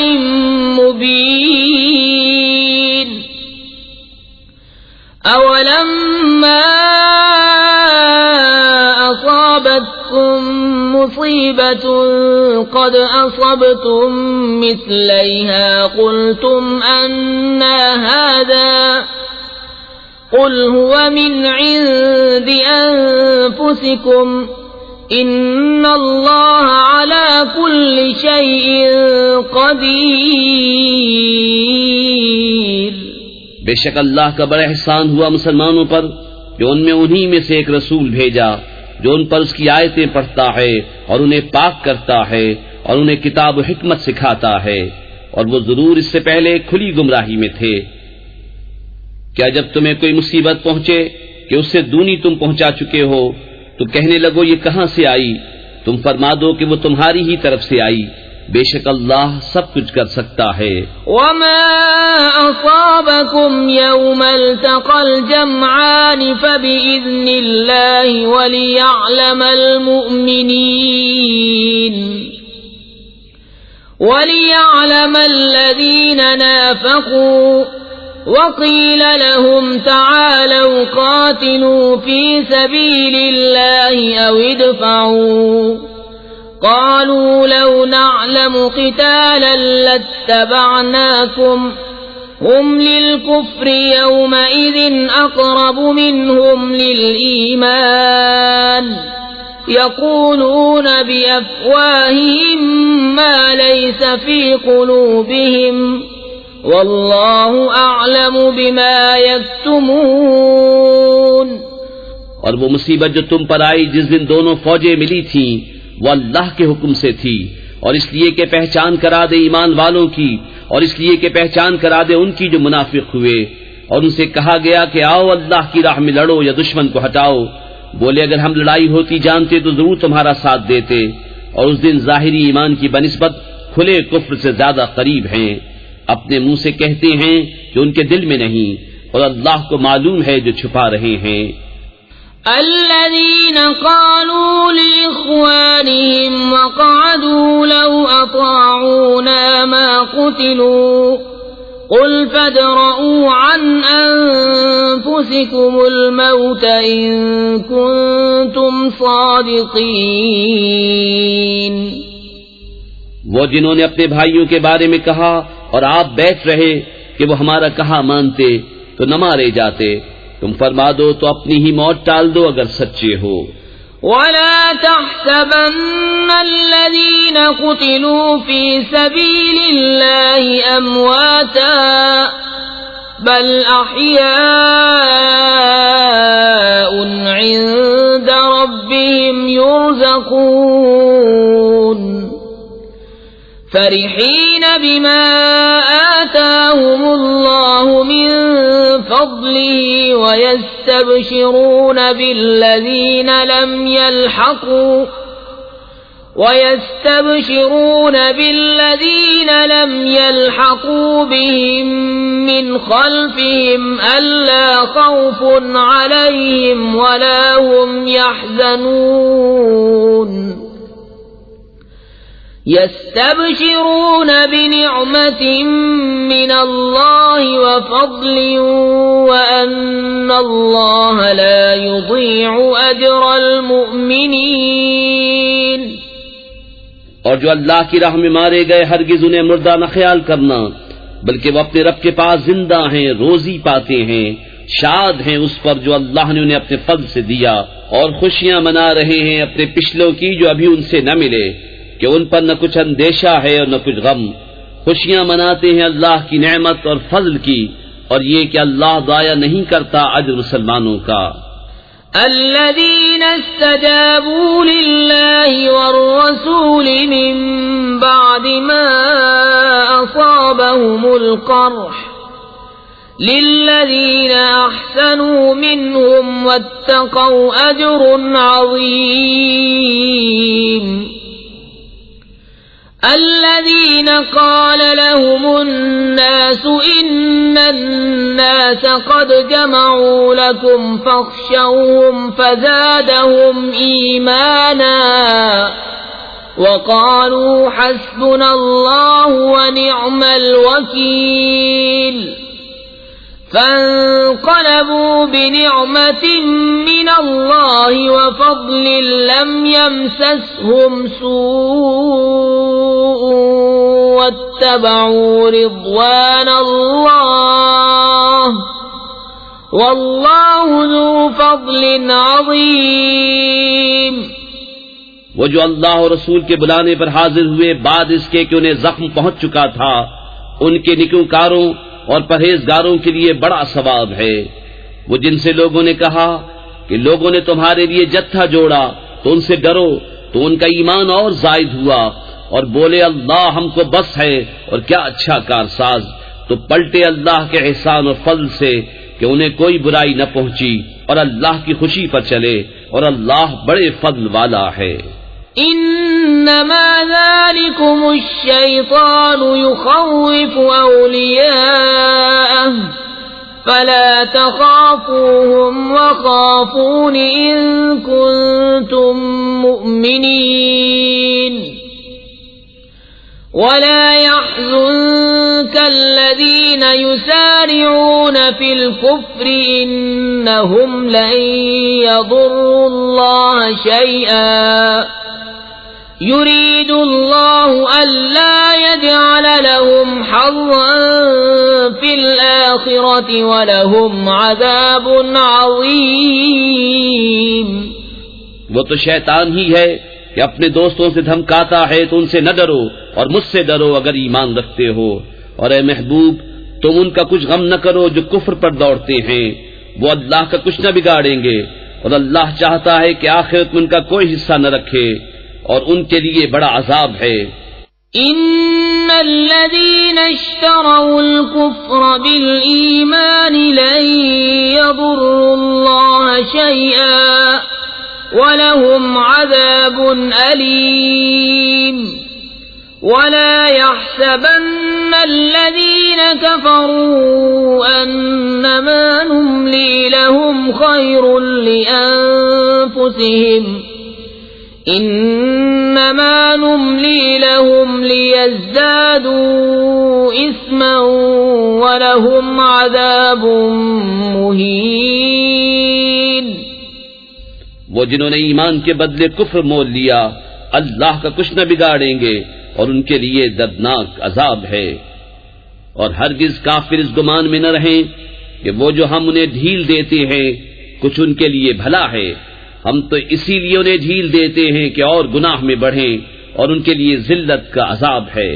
مُبِينٍ أَوَلَمَّا أَصَابَتْكُم مُّصِيبَةٌ قَدْ أَصَبْتُم مِّثْلَيْهَا قُلْتُمْ أَنَّىٰ هَٰذَا قُلْ هُوَ مِنْ عِندِ أَنفُسِكُمْ ان اللہ علی کل شیء قدیر۔ بے شک اللہ کا بڑا احسان ہوا مسلمانوں پر جو ان میں انہی میں سے ایک رسول بھیجا جو ان پر اس کی آیتیں پڑھتا ہے اور انہیں پاک کرتا ہے اور انہیں کتاب و حکمت سکھاتا ہے، اور وہ ضرور اس سے پہلے کھلی گمراہی میں تھے۔ کیا جب تمہیں کوئی مصیبت پہنچے کہ اس سے دونی تم پہنچا چکے ہو تو کہنے لگو یہ کہاں سے آئی؟ تم فرما دو کہ وہ تمہاری ہی طرف سے آئی، بے شک اللہ سب کچھ کر سکتا ہے۔ وما اصابكم يوم التقى الجمعان فبإذن الله وليعلم الذين نافقوا وقيل لهم تعالوا قاتلوا في سبيل الله أو ادفعوا قالوا لو نعلم قتالا لاتبعناكم هم للكفر يومئذ أقرب منهم للإيمان يقولون بأفواههم ما ليس في قلوبهم واللہ اعلم بما یکتمون۔ اور وہ مصیبت جو تم پر آئی جس دن دونوں فوجیں ملی تھیں وہ اللہ کے حکم سے تھی، اور اس لیے کہ پہچان کرا دے ایمان والوں کی، اور اس لیے کہ پہچان کرا دے ان کی جو منافق ہوئے، اور ان سے کہا گیا کہ آؤ اللہ کی راہ میں لڑو یا دشمن کو ہٹاؤ۔ بولے اگر ہم لڑائی ہوتی جانتے تو ضرور تمہارا ساتھ دیتے، اور اس دن ظاہری ایمان کی بنسبت کھلے کفر سے زیادہ قریب ہیں۔ اپنے منہ سے کہتے ہیں جو ان کے دل میں نہیں، اور اللہ کو معلوم ہے جو چھپا رہے ہیں۔ الذين قالوا لإخوانهم وقعدوا لو أطاعونا ما قتلوا قل فادرءوا عن أنفسكم الموت إن كنتم صادقين۔ وہ جنہوں نے اپنے بھائیوں کے بارے میں کہا اور آپ بیٹھ رہے کہ وہ ہمارا کہا مانتے تو نہ مارے جاتے، تم فرما دو تو اپنی ہی موت ٹال دو اگر سچے ہو۔ وَلَا تَحْسَبَنَّ الَّذِينَ قُتِلُوا فِي سَبِيلِ اللَّهِ أَمْوَاتًا بَلْ أَحْيَاءٌ عِندَ رَبِّهِمْ يُرْزَقُونَ۔ فرحين بما آتاهم الله من فضله ويستبشرون بالذين لم يلحقوا بهم من خلفهم ألا خوف عليهم ولا هم يحزنون يستبشرون بنعمة من الله وفضل وأن الله لا يضيع أجر المؤمنين۔ اور جو اللہ کی راہ میں مارے گئے ہرگز انہیں مردہ نہ خیال کرنا، بلکہ وہ اپنے رب کے پاس زندہ ہیں، روزی پاتے ہیں، شاد ہیں اس پر جو اللہ نے انہیں اپنے فضل سے دیا، اور خوشیاں منا رہے ہیں اپنے پچھلوں کی جو ابھی ان سے نہ ملے، کہ ان پر نہ کچھ اندیشہ ہے اور نہ کچھ غم۔ خوشیاں مناتے ہیں اللہ کی نعمت اور فضل کی، اور یہ کہ اللہ ضائع نہیں کرتا اجر مسلمانوں کا۔ الذين استجابوا لله والرسول من بعد ما أصابهم القرح للذين أحسنوا منهم واتقوا أجر عظيم۔ الذين قال لهم الناس إن الناس قد جمعوا لكم فاخشوهم فزادهم إيمانا وقالوا حسبنا الله ونعم الوكيل، فانقلبوا بنعمة من الله وفضل لم يمسسهم سوء واتبعوا رضوان الله والله ذو فضل عظيم۔ وہ جو اللہ اور رسول کے بلانے پر حاضر ہوئے بعد اس کے کہ انہیں زخم پہنچ چکا تھا، ان کے نیکوکاروں اور پرہیزگاروں کے لیے بڑا ثواب ہے۔ وہ جن سے لوگوں نے کہا کہ لوگوں نے تمہارے لیے جتھا جوڑا تو ان سے ڈرو، تو ان کا ایمان اور زائد ہوا، اور بولے اللہ ہم کو بس ہے اور کیا اچھا کارساز، تو پلٹے اللہ کے احسان اور فضل سے کہ انہیں کوئی برائی نہ پہنچی، اور اللہ کی خوشی پر چلے، اور اللہ بڑے فضل والا ہے۔ انما ذلكم الشيطان يخوف اولياءه فلا تخافوهم وخافون ان كنتم مؤمنين ولا يحزنك الذين يسارعون في الكفر انهم لن يضروا الله شيئا يريد الله ألا يجعل لهم حظا في الآخرة ولهم عذاب عظيم۔ وہ تو شیطان ہی ہے کہ اپنے دوستوں سے دھمکاتا ہے، تو ان سے نہ ڈرو اور مجھ سے ڈرو اگر ایمان رکھتے ہو، اور اے محبوب تم ان کا کچھ غم نہ کرو جو کفر پر دوڑتے ہیں، وہ اللہ کا کچھ نہ بگاڑیں گے، اور اللہ چاہتا ہے کہ آخرت میں ان کا کوئی حصہ نہ رکھے، اور ان کے لیے بڑا عذاب ہے۔ ان الذين اشتروا الكفر بالإيمان لن يضروا الله شيئا ولهم عذاب أليم ولا يحسبن الذين كفروا أنما نملي لهم خير لأنفسهم انما نملی لهم لیزدادوا اثما ولهم عذاب مہین۔ وہ جنہوں نے ایمان کے بدلے کفر مول لیا اللہ کا کچھ نہ بگاڑیں گے، اور ان کے لیے دردناک عذاب ہے۔ اور ہرگز کافر اس گمان میں نہ رہیں کہ وہ جو ہم انہیں ڈھیل دیتے ہیں کچھ ان کے لیے بھلا ہے، ہم تو اسی لیے انہیں ڈھیل دیتے ہیں کہ اور گناہ میں بڑھیں، اور ان کے لیے ذلت کا عذاب ہے۔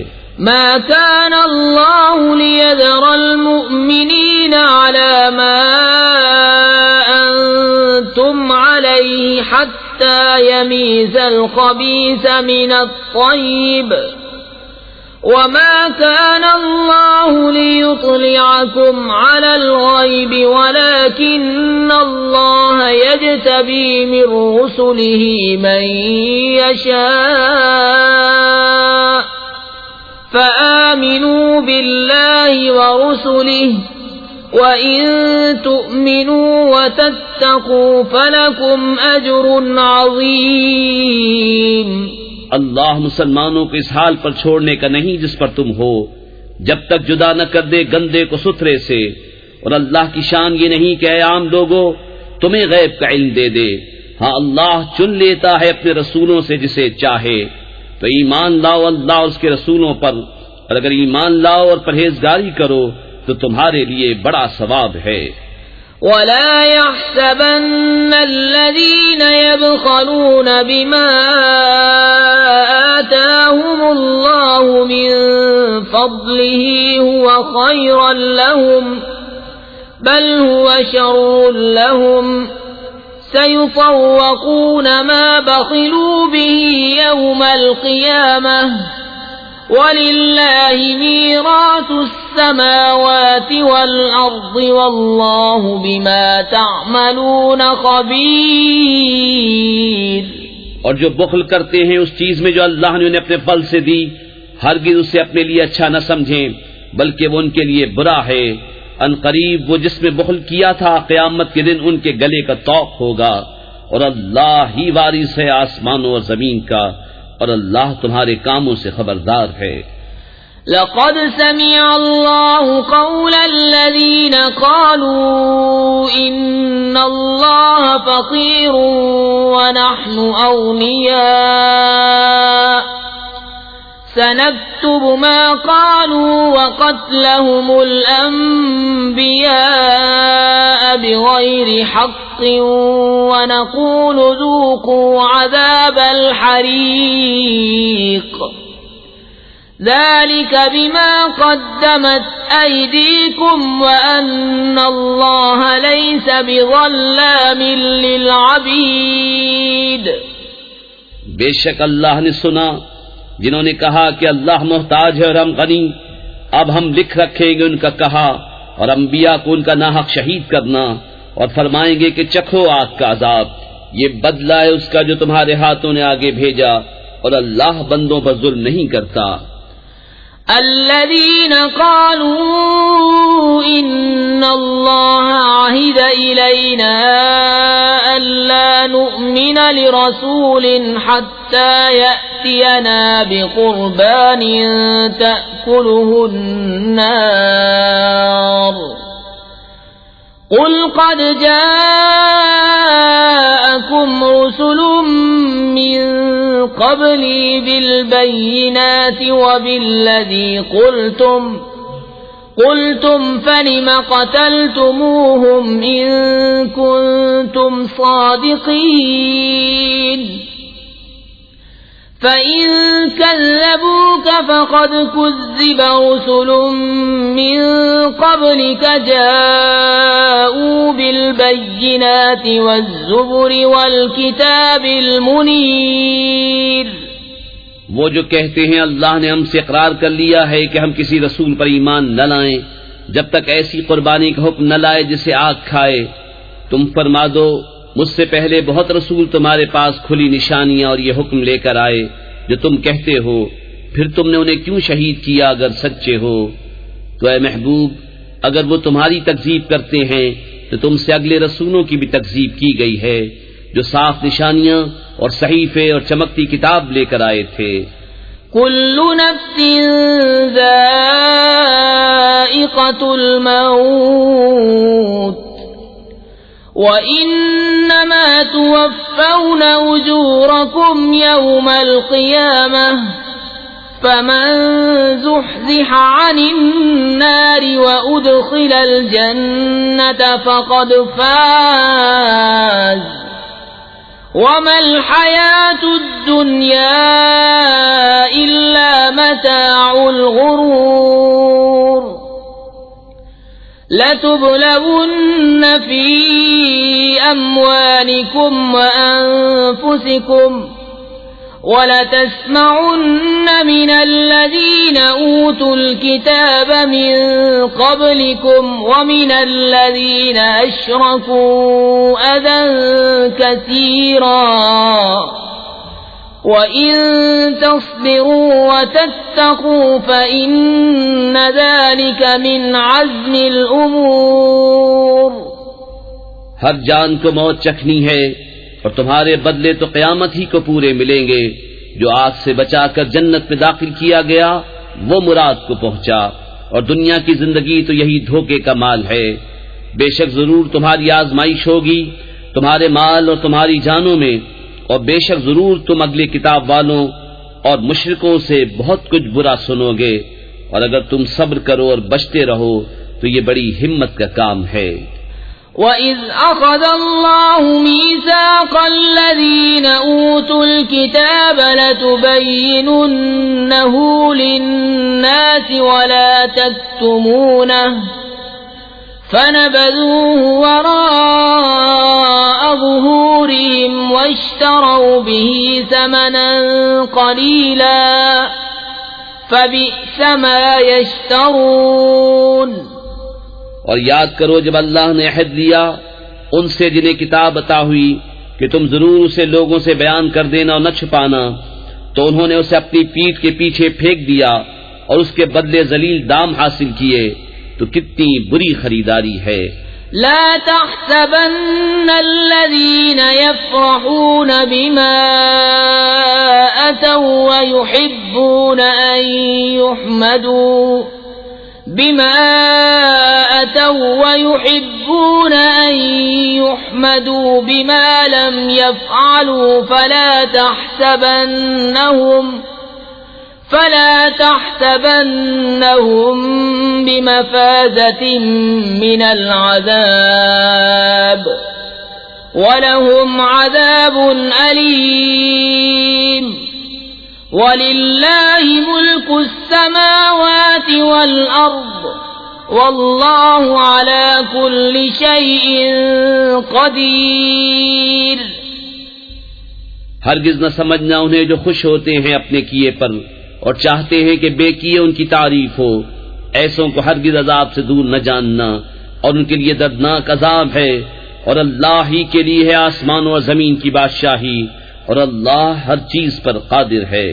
ما كان الله ليذر المؤمنين على ما أنتم عليه حتى يميز الخبيث من الطيب وما كان الله ليطلعكم على الغيب ولكن الله يجتبي من رسله من يشاء فآمنوا بالله ورسله وإن تؤمنوا وتتقوا فلكم أجر عظيم. اللہ مسلمانوں کو اس حال پر چھوڑنے کا نہیں جس پر تم ہو، جب تک جدا نہ کر دے گندے کو ستھرے سے، اور اللہ کی شان یہ نہیں کہ اے عام لوگو تمہیں غیب کا علم دے دے. ہاں اللہ چن لیتا ہے اپنے رسولوں سے جسے چاہے. تو ایمان لاؤ اللہ اور اس کے رسولوں پر، اور اگر ایمان لاؤ اور پرہیزگاری کرو تو تمہارے لیے بڑا ثواب ہے. ولا يحسبن الذين يبخلون بما آتاهم الله من فضله هو خيرا لهم بل هو شر لهم سيطوقون ما بخلوا به يوم القيامة وَلِلَّهِ مِيرَاثُ السَّمَاوَاتِ وَالْأَرْضِ وَاللَّهُ بِمَا تَعْمَلُونَ خَبِيرٌ. اور جو بخل کرتے ہیں اس چیز میں جو اللہ نے انہیں اپنے فضل سے دی، ہرگز اسے اپنے لیے اچھا نہ سمجھیں بلکہ وہ ان کے لیے برا ہے. ان قریب وہ جس میں بخل کیا تھا قیامت کے دن ان کے گلے کا طوق ہوگا. اور اللہ ہی وارث ہے آسمانوں اور زمین کا، اور اللہ تمہارے کاموں سے خبردار ہے. لقد سمع الله قول الذين قالوا إن الله فقير ونحن أغنياء سنكتب ما قالوا وقتلهم الأنبياء بغير حق ونقول ذوقوا عذاب الحريق ذلك بما قدمت أيديكم وأن الله ليس بظلام للعبيد. بے شک اللہ نے سنا جنہوں نے کہا کہ اللہ محتاج ہے اور ہم غنی. اب ہم لکھ رکھیں گے ان کا کہا اور انبیاء کو ان کا ناحق شہید کرنا، اور فرمائیں گے کہ چکھو آگ کا عذاب، یہ بدلہ ہے اس کا جو تمہارے ہاتھوں نے آگے بھیجا، اور اللہ بندوں پر ظلم نہیں کرتا. الذين قالوا إن الله عهد إلينا ألا نؤمن لرسول حتى يأتينا بقربان تأكله النار قل قد جاءكم رسل من قبلي بالبينات وبالذي قلتم فلم قتلتموهم إن كنتم صادقين فإن كذبوك فقد كذب رسل من قبلك جاءوا بالبينات والزبر والكتاب المنير. وہ جو کہتے ہیں اللہ نے ہم سے اقرار کر لیا ہے کہ ہم کسی رسول پر ایمان نہ لائیں جب تک ایسی قربانی کا حکم نہ لائے جسے آگ کھائے. تم فرما دو مجھ سے پہلے بہت رسول تمہارے پاس کھلی نشانیاں اور یہ حکم لے کر آئے جو تم کہتے ہو، پھر تم نے انہیں کیوں شہید کیا اگر سچے ہو؟ تو اے محبوب اگر وہ تمہاری تکذیب کرتے ہیں تو تم سے اگلے رسولوں کی بھی تکذیب کی گئی ہے جو صاف نشانیاں اور صحیفے اور چمکتی کتاب لے کر آئے تھے. کل نفس ذائقۃ الموت وَإِنَّمَا تُوَفَّوْنَ أُجُورَكُمْ يَوْمَ الْقِيَامَةِ فَمَنْ زُحْزِحَ عَنِ النَّارِ وَأُدْخِلَ الْجَنَّةَ فَقَدْ فَازَ وَمَا الْحَيَاةُ الدُّنْيَا إِلَّا مَتَاعُ الْغُرُورِ. لَتُبْلَوُنَّ فِي أَمْوَالِكُمْ وَأَنفُسِكُمْ وَلَتَسْمَعُنَّ مِنَ الَّذِينَ أُوتُوا الْكِتَابَ مِنْ قَبْلِكُمْ وَمِنَ الَّذِينَ أَشْرَكُوا أَذًى كَثِيرًا وَإِن تَصْبِرُوا وَتَتَّقُوا فَإِنَّ ذَلِكَ مِنْ عَزْمِ الْأُمُورِ۔ ہر جان کو موت چکھنی ہے، اور تمہارے بدلے تو قیامت ہی کو پورے ملیں گے۔ جو آگ سے بچا کر جنت میں داخل کیا گیا وہ مراد کو پہنچا، اور دنیا کی زندگی تو یہی دھوکے کا مال ہے۔ بے شک ضرور تمہاری آزمائش ہوگی تمہارے مال اور تمہاری جانوں میں، اور بے شک ضرور تم اگلے کتاب والوں اور مشرکوں سے بہت کچھ برا سنو گے، اور اگر تم صبر کرو اور بچتے رہو تو یہ بڑی ہمت کا کام ہے۔ وَإِذْ أَخَذَ اللَّهُ مِيثَاقَ الَّذِينَ أُوتُوا الْكِتَابَ لَتُبَيِّنُنَّهُ لِلنَّاسِ وَلَا تَكْتُمُونَهُ فَنَبَذُوهُ وَرَاءَ ظُهُورِهِمْ وَاشْتَرَوْا بِهِ ثَمَنًا قَلِيلًا فَبِئْسَ مَا يَشْتَرُونَ۔ اور یاد کرو جب اللہ نے عہد لیا ان سے جنہیں کتاب عطا ہوئی کہ تم ضرور اسے لوگوں سے بیان کر دینا اور نہ چھپانا، تو انہوں نے اسے اپنی پیٹھ کے پیچھے پھینک دیا اور اس کے بدلے ذلیل دام حاصل کیے، تو کتنی بری خریداری ہے۔ لا تحسبن الذين يفرحون بما أتوا ويحبون أن يحمدوا بما لم يفعلوا فلا تحسبنهم بمفازة من العذاب ولهم عذاب أليم۔ وَلِلَّهِ مُلْكُ السَّمَاوَاتِ وَالْأَرْضِ وَاللَّهُ عَلَى كُلِّ شَيْءٍ قَدِيرٌ۔ ہرگز نہ سمجھنا انہیں جو خوش ہوتے ہیں اپنے کیے پر اور چاہتے ہیں کہ بے کیے ان کی تعریف ہو، ایسوں کو ہرگز عذاب سے دور نہ جاننا، اور ان کے لیے دردناک عذاب ہے۔ اور اللہ ہی کے لیے ہے آسمانوں اور زمین کی بادشاہی، اور اللہ ہر چیز پر قادر ہے۔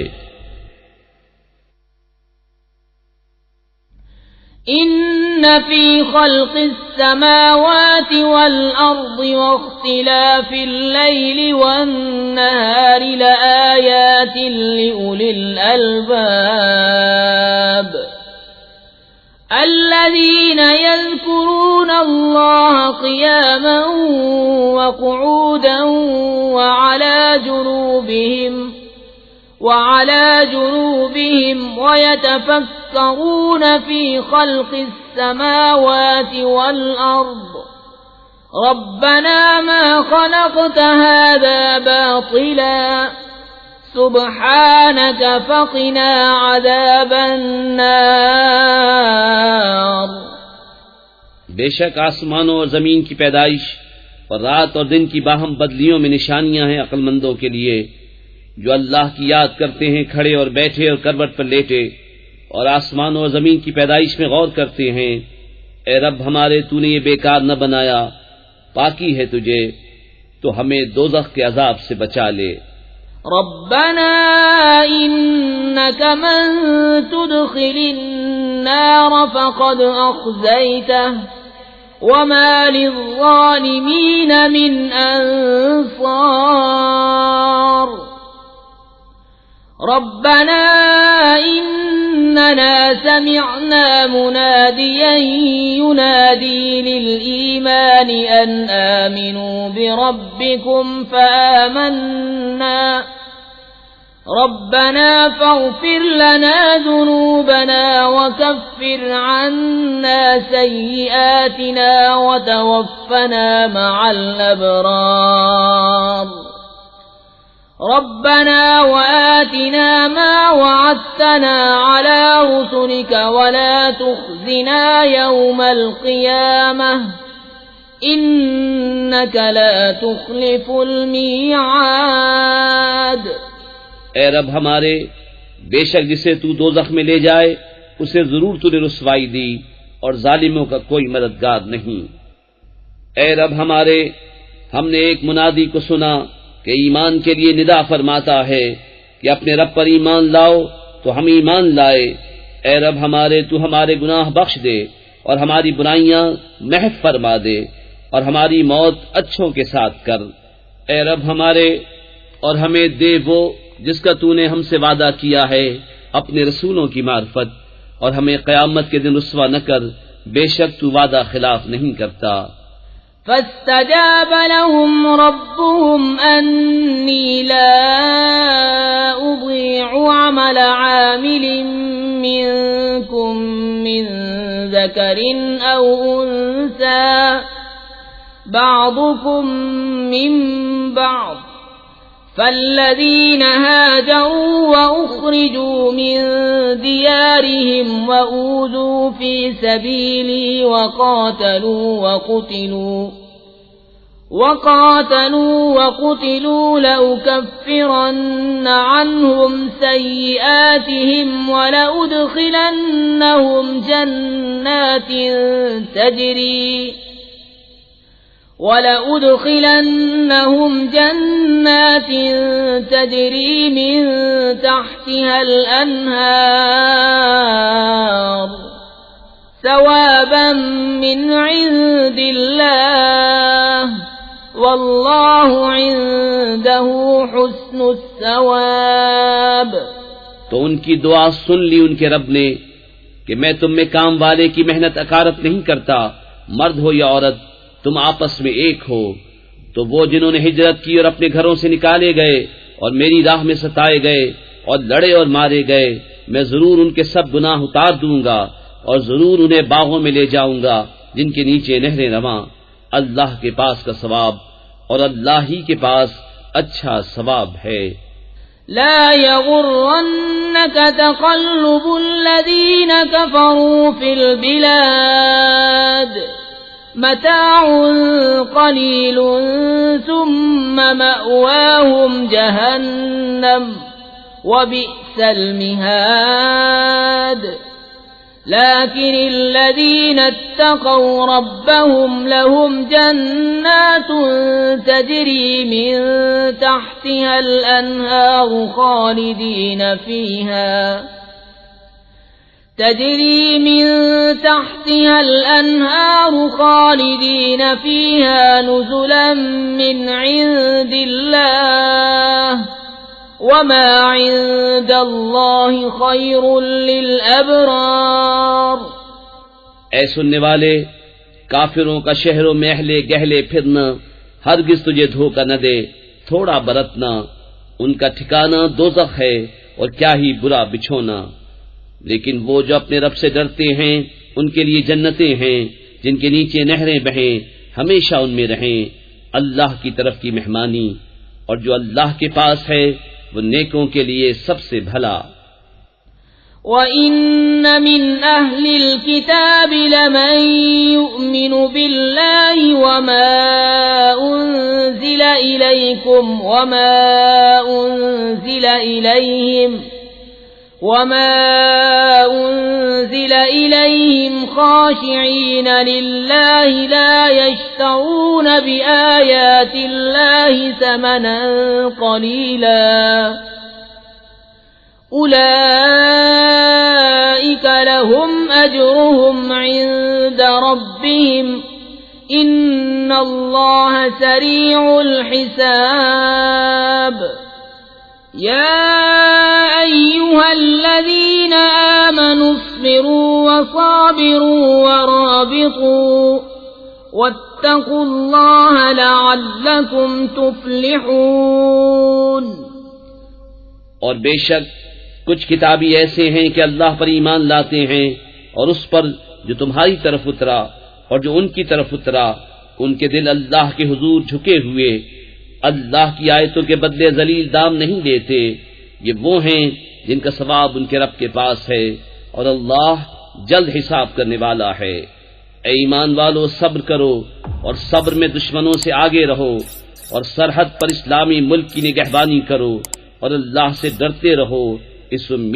ان فی خلق السماوات والارض واختلاف اللیل والنہار لآیات لأولی الالباب الذین یذکرون اللہ قیاما وقعودا وعلى جنوبهم ويتفكرون في خلق السماوات والأرض ربنا ما خلقت هذا باطلا سبحانك فقنا عذاب النار۔ بے شک آسمانوں اور زمین کی پیدائش اور رات اور دن کی باہم بدلیوں میں نشانیاں ہیں عقل مندوں کے لیے، جو اللہ کی یاد کرتے ہیں کھڑے اور بیٹھے اور کروٹ پر لیٹے، اور آسمانوں اور زمین کی پیدائش میں غور کرتے ہیں۔ اے رب ہمارے تو نے یہ بیکار نہ بنایا، پاکی ہے تجھے، تو ہمیں دوزخ کے عذاب سے بچا لے۔ ربنا انك من تدخل النار فقد اخزيته وما للظالمين من انصار۔ ربنا إننا سمعنا مناديا ينادي للإيمان أن آمنوا بربكم فآمنا ربنا فاغفر لنا ذنوبنا وكفر عنا سيئاتنا وتوفنا مع الأبرار۔ ربنا وآتنا ما وعدتنا على رسلك ولا تخزنا يوم القيامة إنك لا تخلف الميعاد۔ اے رب ہمارے، بے شک جسے تو دوزخ میں لے جائے اسے ضرور تو نے رسوائی دی، اور ظالموں کا کوئی مددگار نہیں۔ اے رب ہمارے، ہم نے ایک منادی کو سنا کہ ایمان کے لیے ندا فرماتا ہے کہ اپنے رب پر ایمان لاؤ، تو ہم ایمان لائے۔ اے رب ہمارے، تو ہمارے گناہ بخش دے اور ہماری برائیاں محو فرما دے، اور ہماری موت اچھوں کے ساتھ کر۔ اے رب ہمارے، اور ہمیں دے وہ جس کا تو نے ہم سے وعدہ کیا ہے اپنے رسولوں کی معرفت، اور ہمیں قیامت کے دن رسوا نہ کر، بے شک تو وعدہ خلاف نہیں کرتا۔ فاستجاب لهم ربهم أني لا أضيع عمل عامل منكم من ذكر أو أنثى بعضكم من بعض، فالذين هاجروا وأخرجوا من ديارهم وأوذوا في سبيلي وقاتلوا وقتلوا لأكفرن عنهم سيئاتهم ولأدخلنهم جنات تجري من تحتها الأنهار ثوابا من عند الله والله عنده حسن الثواب۔ تو ان کی دعا سن لی ان کے رب نے کہ میں تم میں کام والے کی محنت اکارت نہیں کرتا، مرد ہو یا عورت تم آپس میں ایک ہو۔ تو وہ جنہوں نے ہجرت کی اور اپنے گھروں سے نکالے گئے اور میری راہ میں ستائے گئے اور لڑے اور مارے گئے، میں ضرور ان کے سب گناہ اتار دوں گا، اور ضرور انہیں باغوں میں لے جاؤں گا جن کے نیچے نہریں رواں۔ اللہ کے پاس کا ثواب، اور اللہ ہی کے پاس اچھا ثواب ہے۔ لا يغرنك تقلب الذين كفروا في البلاد، متاع قليل ثم مأواهم جهنم وبئس المهاد۔ لكن الذين اتقوا ربهم لهم جنات تجري من تحتها الأنهار خالدين فيها نزلا من عند الله وما عند الله خير للأبرار۔ اے سننے والے، کافروں کا شہروں میں اہلے گہلے پھرنا ہرگز تجھے دھوکہ نہ دے، تھوڑا برتنا، ان کا ٹھکانہ دوزخ ہے اور کیا ہی برا بچھونا۔ لیکن وہ جو اپنے رب سے ڈرتے ہیں ان کے لیے جنتیں ہیں جن کے نیچے نہریں بہیں، ہمیشہ ان میں رہیں، اللہ کی طرف کی مہمانی، اور جو اللہ کے پاس ہے وہ نیکوں کے لیے سب سے بھلا۔ وَإِنَّ مِنْ أَهْلِ الْكِتَابِ لَمَنْ يُؤْمِنُ بِاللَّهِ وَمَا أُنْزِلَ إِلَيْكُمْ وَمَا أُنْزِلَ إِلَيْهِمْ خَاشِعِينَ لِلَّهِ لَا يَشْتَرُونَ بِآيَاتِ اللَّهِ ثَمَنًا قَلِيلًا أُولَئِكَ لَهُمْ أَجْرُهُمْ عِندَ رَبِّهِمْ إِنَّ اللَّهَ سَرِيعُ الْحِسَابِ۔ يَا أَيُّهَا الَّذِينَ آمَنُوا اصْبِرُوا وَصَابِرُوا وَرَابِطُوا وَاتَّقُوا اللَّهَ لَعَلَّكُمْ تُفْلِحُونَ۔ اور بے شک کچھ کتابی ایسے ہیں کہ اللہ پر ایمان لاتے ہیں اور اس پر جو تمہاری طرف اترا اور جو ان کی طرف اترا، ان کے دل اللہ کے حضور جھکے ہوئے، اللہ کی آیتوں کے بدلے ذلیل دام نہیں لیتے۔ یہ وہ ہیں جن کا ثواب ان کے رب کے پاس ہے، اور اللہ جلد حساب کرنے والا ہے۔ اے ایمان والو، صبر کرو اور صبر میں دشمنوں سے آگے رہو، اور سرحد پر اسلامی ملک کی نگہبانی کرو، اور اللہ سے ڈرتے رہو اس